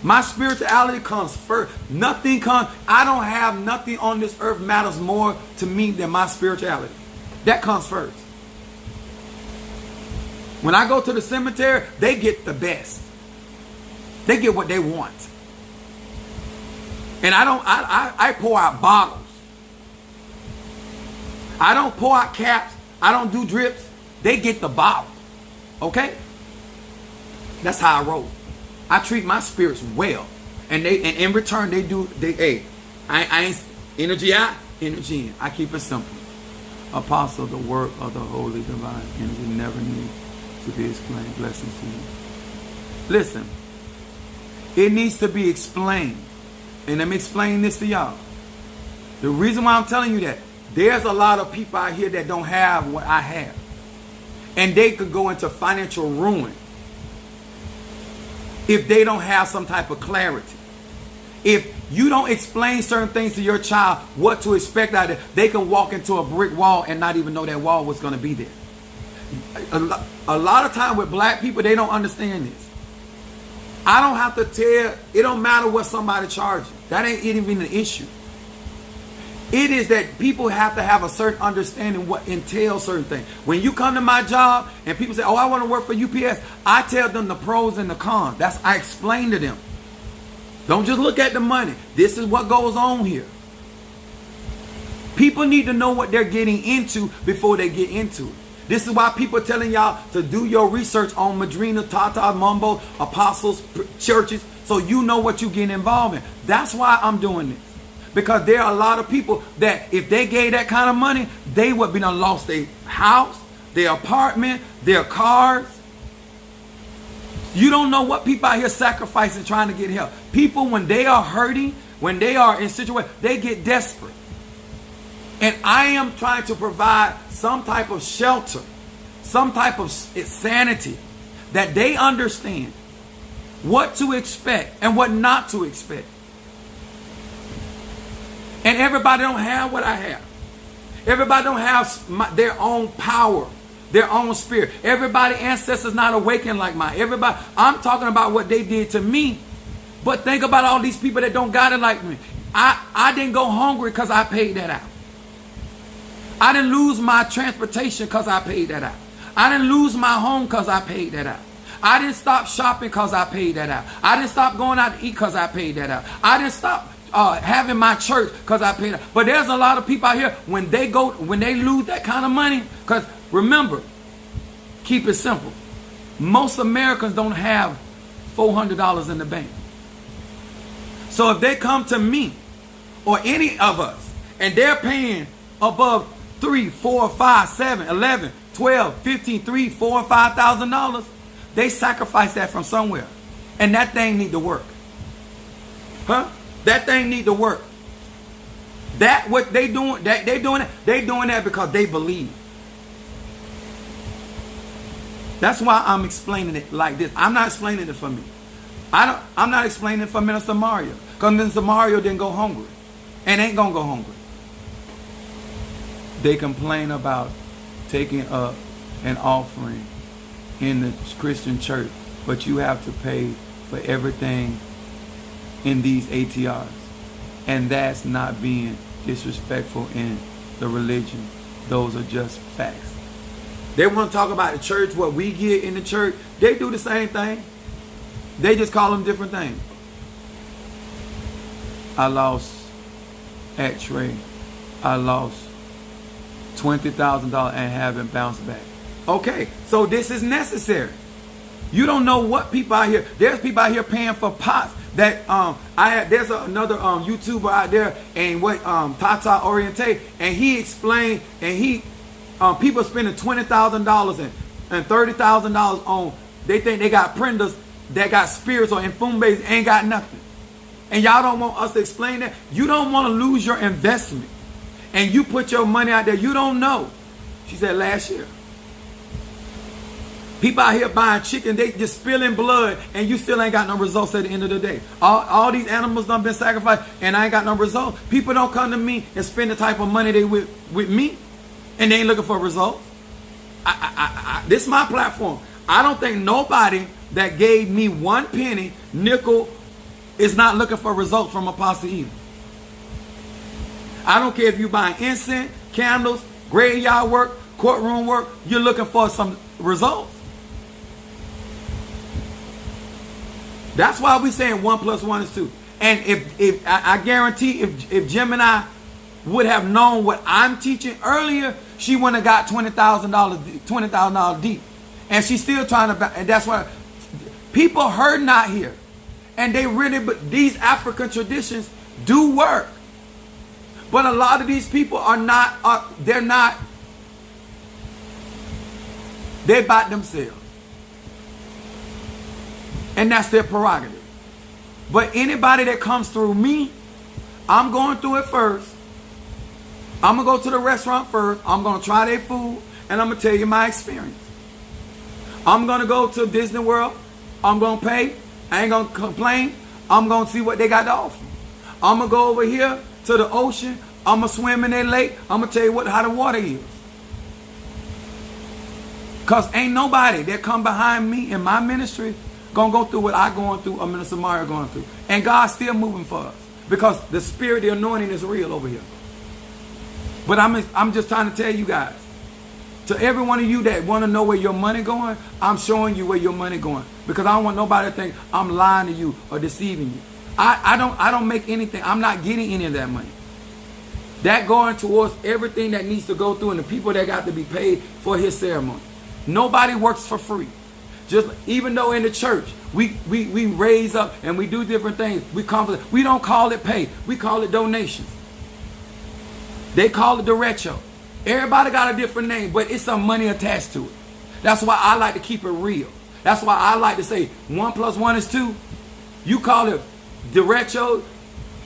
My spirituality comes first. Nothing comes. I don't have nothing on this earth matters more to me than my spirituality. That comes first. When I go to the cemetery, they get the best. They get what they want. And I pour out bottles. I don't pour out caps. I don't do drips. They get the bottle. Okay? That's how I roll. I treat my spirits well. And in return they I ain't energy out, energy in. I keep it simple. Apostle, the work of the Holy Divine Energy never need to be explained. Blessings to you. Listen, it needs to be explained. And let me explain this to y'all. The reason why I'm telling you that, there's a lot of people out here that don't have what I have. And they could go into financial ruin if they don't have some type of clarity. If you don't explain certain things to your child, what to expect out of it, they can walk into a brick wall and not even know that wall was going to be there. A lot of time with black people, they don't understand this. I don't have to tell, it don't matter what somebody charges. That ain't even an issue. It is that people have to have a certain understanding what entails certain things. When you come to my job and people say, oh, I want to work for UPS, I tell them the pros and the cons. I explain to them. Don't just look at the money. This is what goes on here. People need to know what they're getting into before they get into it. This is why people are telling y'all to do your research on Madrina, Tata, Mumbo, apostles, churches, so you know what you get involved in. That's why I'm doing this. Because there are a lot of people that if they gave that kind of money, they would be done lost their house, their apartment, their cars. You don't know what people out here sacrificing trying to get help. People, when they are hurting, when they are in situations, they get desperate. And I am trying to provide some type of shelter, some type of sanity, that they understand what to expect and what not to expect. And everybody don't have what I have. Everybody don't have their own power, their own spirit. Everybody ancestors not awakened like mine. Everybody, I'm talking about what they did to me. But think about all these people that don't got it like me. I didn't go hungry because I paid that out. I didn't lose my transportation because I paid that out. I didn't lose my home because I paid that out. I didn't stop shopping because I paid that out. I didn't stop going out to eat because I paid that out. I didn't stop having my church because I paid it. But there's a lot of people out here when they lose that kind of money, because remember, keep it simple. Most Americans don't have $400 in the bank. So if they come to me or any of us and they're paying above $3, $4, $5, $7, $11, $12, $15, $3, $4, $5,000, they sacrifice that from somewhere, and that thing need to work. Huh? That thing need to work. That what they doing? They doing that because they believe. That's why I'm explaining it like this. I'm not explaining it for me. I'm not explaining it for Minister Mario, because Minister Mario didn't go hungry and ain't gonna go hungry. They complain about taking up an offering in the Christian church, but you have to pay for everything in these ATRs. And that's not being disrespectful in the religion. Those are just facts. They want to talk about the church, what we get in the church. They do the same thing. They just call them different things. I lost at trade. I lost $20,000 and haven't bounced back. Okay, so this is necessary. You don't know what people out here. There's people out here paying for pots. That there's another YouTuber out there, and what Tata Oriente, and he explained, and people spending $20,000 and $30,000 on. They think they got printers that got spirits or infumbes, ain't got nothing. And y'all don't want us to explain that. You don't want to lose your investment, and you put your money out there. You don't know. She said last year. People out here buying chicken, they just spilling blood, and you still ain't got no results at the end of the day. All these animals done been sacrificed, and I ain't got no results. People don't come to me and spend the type of money they with me, and they ain't looking for results. This is my platform. I don't think nobody that gave me one penny, nickel, is not looking for results from Apostle Eden. I don't care if you're buying incense, candles, graveyard work, courtroom work. You're looking for some results. That's why we're saying 1 + 1 is 2. And if I guarantee if Gemini would have known what I'm teaching earlier, she wouldn't have got $20,000 deep. And she's still trying to, and that's why people heard not here. And they really, but these African traditions do work. But a lot of these people are not, they're about themselves. And that's their prerogative. But anybody that comes through me, I'm going through it first. I'm going to go to the restaurant first. I'm going to try their food. And I'm going to tell you my experience. I'm going to go to Disney World. I'm going to pay. I ain't going to complain. I'm going to see what they got to offer. I'm going to go over here to the ocean. I'm going to swim in their lake. I'm going to tell you how the water is. Because ain't nobody that come behind me in my ministry going to go through what I'm going through or Minister Mario going through. And God's still moving for us. Because the spirit, the anointing is real over here. But I'm just trying to tell you guys. To every one of you that want to know where your money going, I'm showing you where your money going. Because I don't want nobody to think I'm lying to you or deceiving you. I don't make anything. I'm not getting any of that money. That going towards everything that needs to go through and the people that got to be paid for his ceremony. Nobody works for free. Just even though in the church we raise up and we do different things, we don't call it pay. We call it donations. They call it derecho. Everybody got a different name, but it's some money attached to it. That's why I like to keep it real. That's why I like to say 1 + 1 is 2. You call it derecho,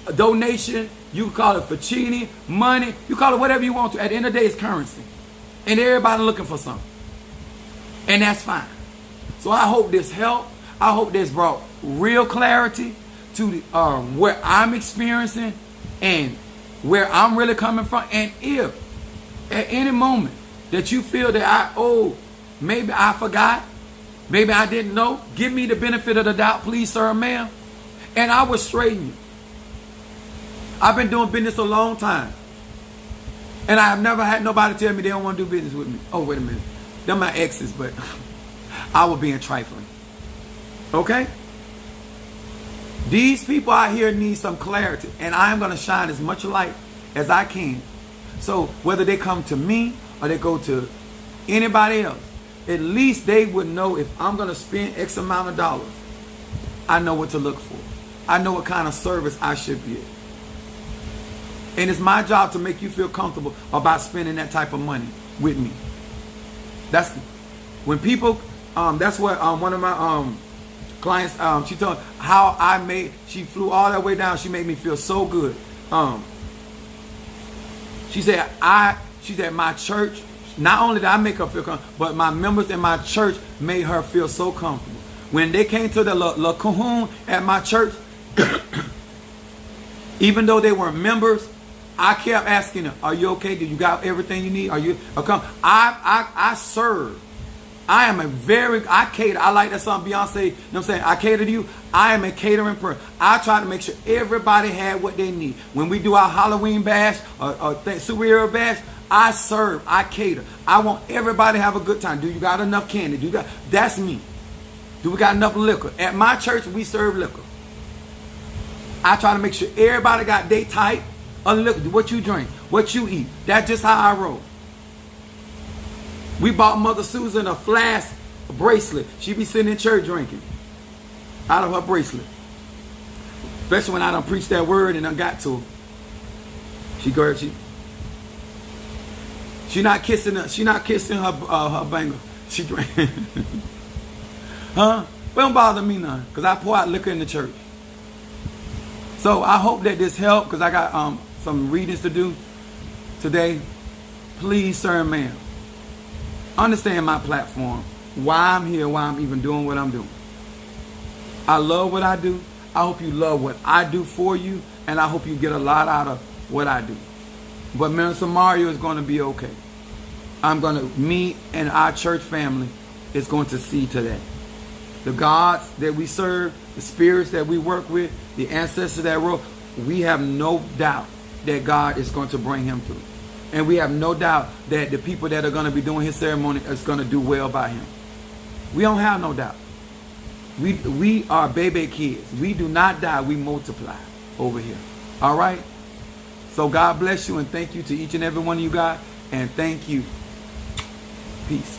a donation. You call it ficini, money. You call it whatever you want to. At the end of the day, it's currency. And everybody looking for something. And that's fine. So I hope this helped. I hope this brought real clarity to the, where I'm experiencing and where I'm really coming from. And if at any moment that you feel that maybe I forgot, maybe I didn't know, give me the benefit of the doubt, please, sir, ma'am, and I will straighten you. I've been doing business a long time, and I have never had nobody tell me they don't want to do business with me. Oh, wait a minute. They're my exes, but I was being trifling. Okay? These people out here need some clarity, and I am going to shine as much light as I can. So whether they come to me or they go to anybody else, at least they would know if I'm going to spend X amount of dollars, I know what to look for. I know what kind of service I should get. And it's my job to make you feel comfortable about spending that type of money with me. That's when people, that's what one of my clients, she told how she flew all that way down. She made me feel so good. She said, my church, not only did I make her feel comfortable, but my members in my church made her feel so comfortable. When they came to the La Cajon at my church, even though they were members, I kept asking them, are you okay? Do you got everything you need? Are you come? I serve. I cater. I like that song Beyonce, you know what I'm saying? I cater to you. I am a catering person. I try to make sure everybody had what they need. When we do our Halloween bash or superhero bash, I serve. I cater. I want everybody to have a good time. Do you got enough candy? That's me. Do we got enough liquor? At my church, we serve liquor. I try to make sure everybody got their type of liquor. What you drink, what you eat. That's just how I roll. We bought Mother Susan a flask bracelet. She be sitting in church drinking out of her bracelet. Especially when I done preached that word and I got to her. She not kissing her banger. She drank. Huh? But don't bother me none, because I pour out liquor in the church. So I hope that this helped, because I got some readings to do today. Please, sir and ma'am, understand my platform, why I'm here, why I'm even doing what I'm doing. I love what I do. I hope you love what I do for you, and I hope you get a lot out of what I do. But Minister Mario is going to be okay. Me and our church family is going to see to that. the gods that we serve, the spirits that we work with, the ancestors that wrote, we have no doubt that God is going to bring him through. And we have no doubt that the people that are going to be doing his ceremony is going to do well by him. We don't have no doubt. We are baby kids. We do not die. We multiply over here. All right? So God bless you, and thank you to each and every one of you guys. And thank you. Peace.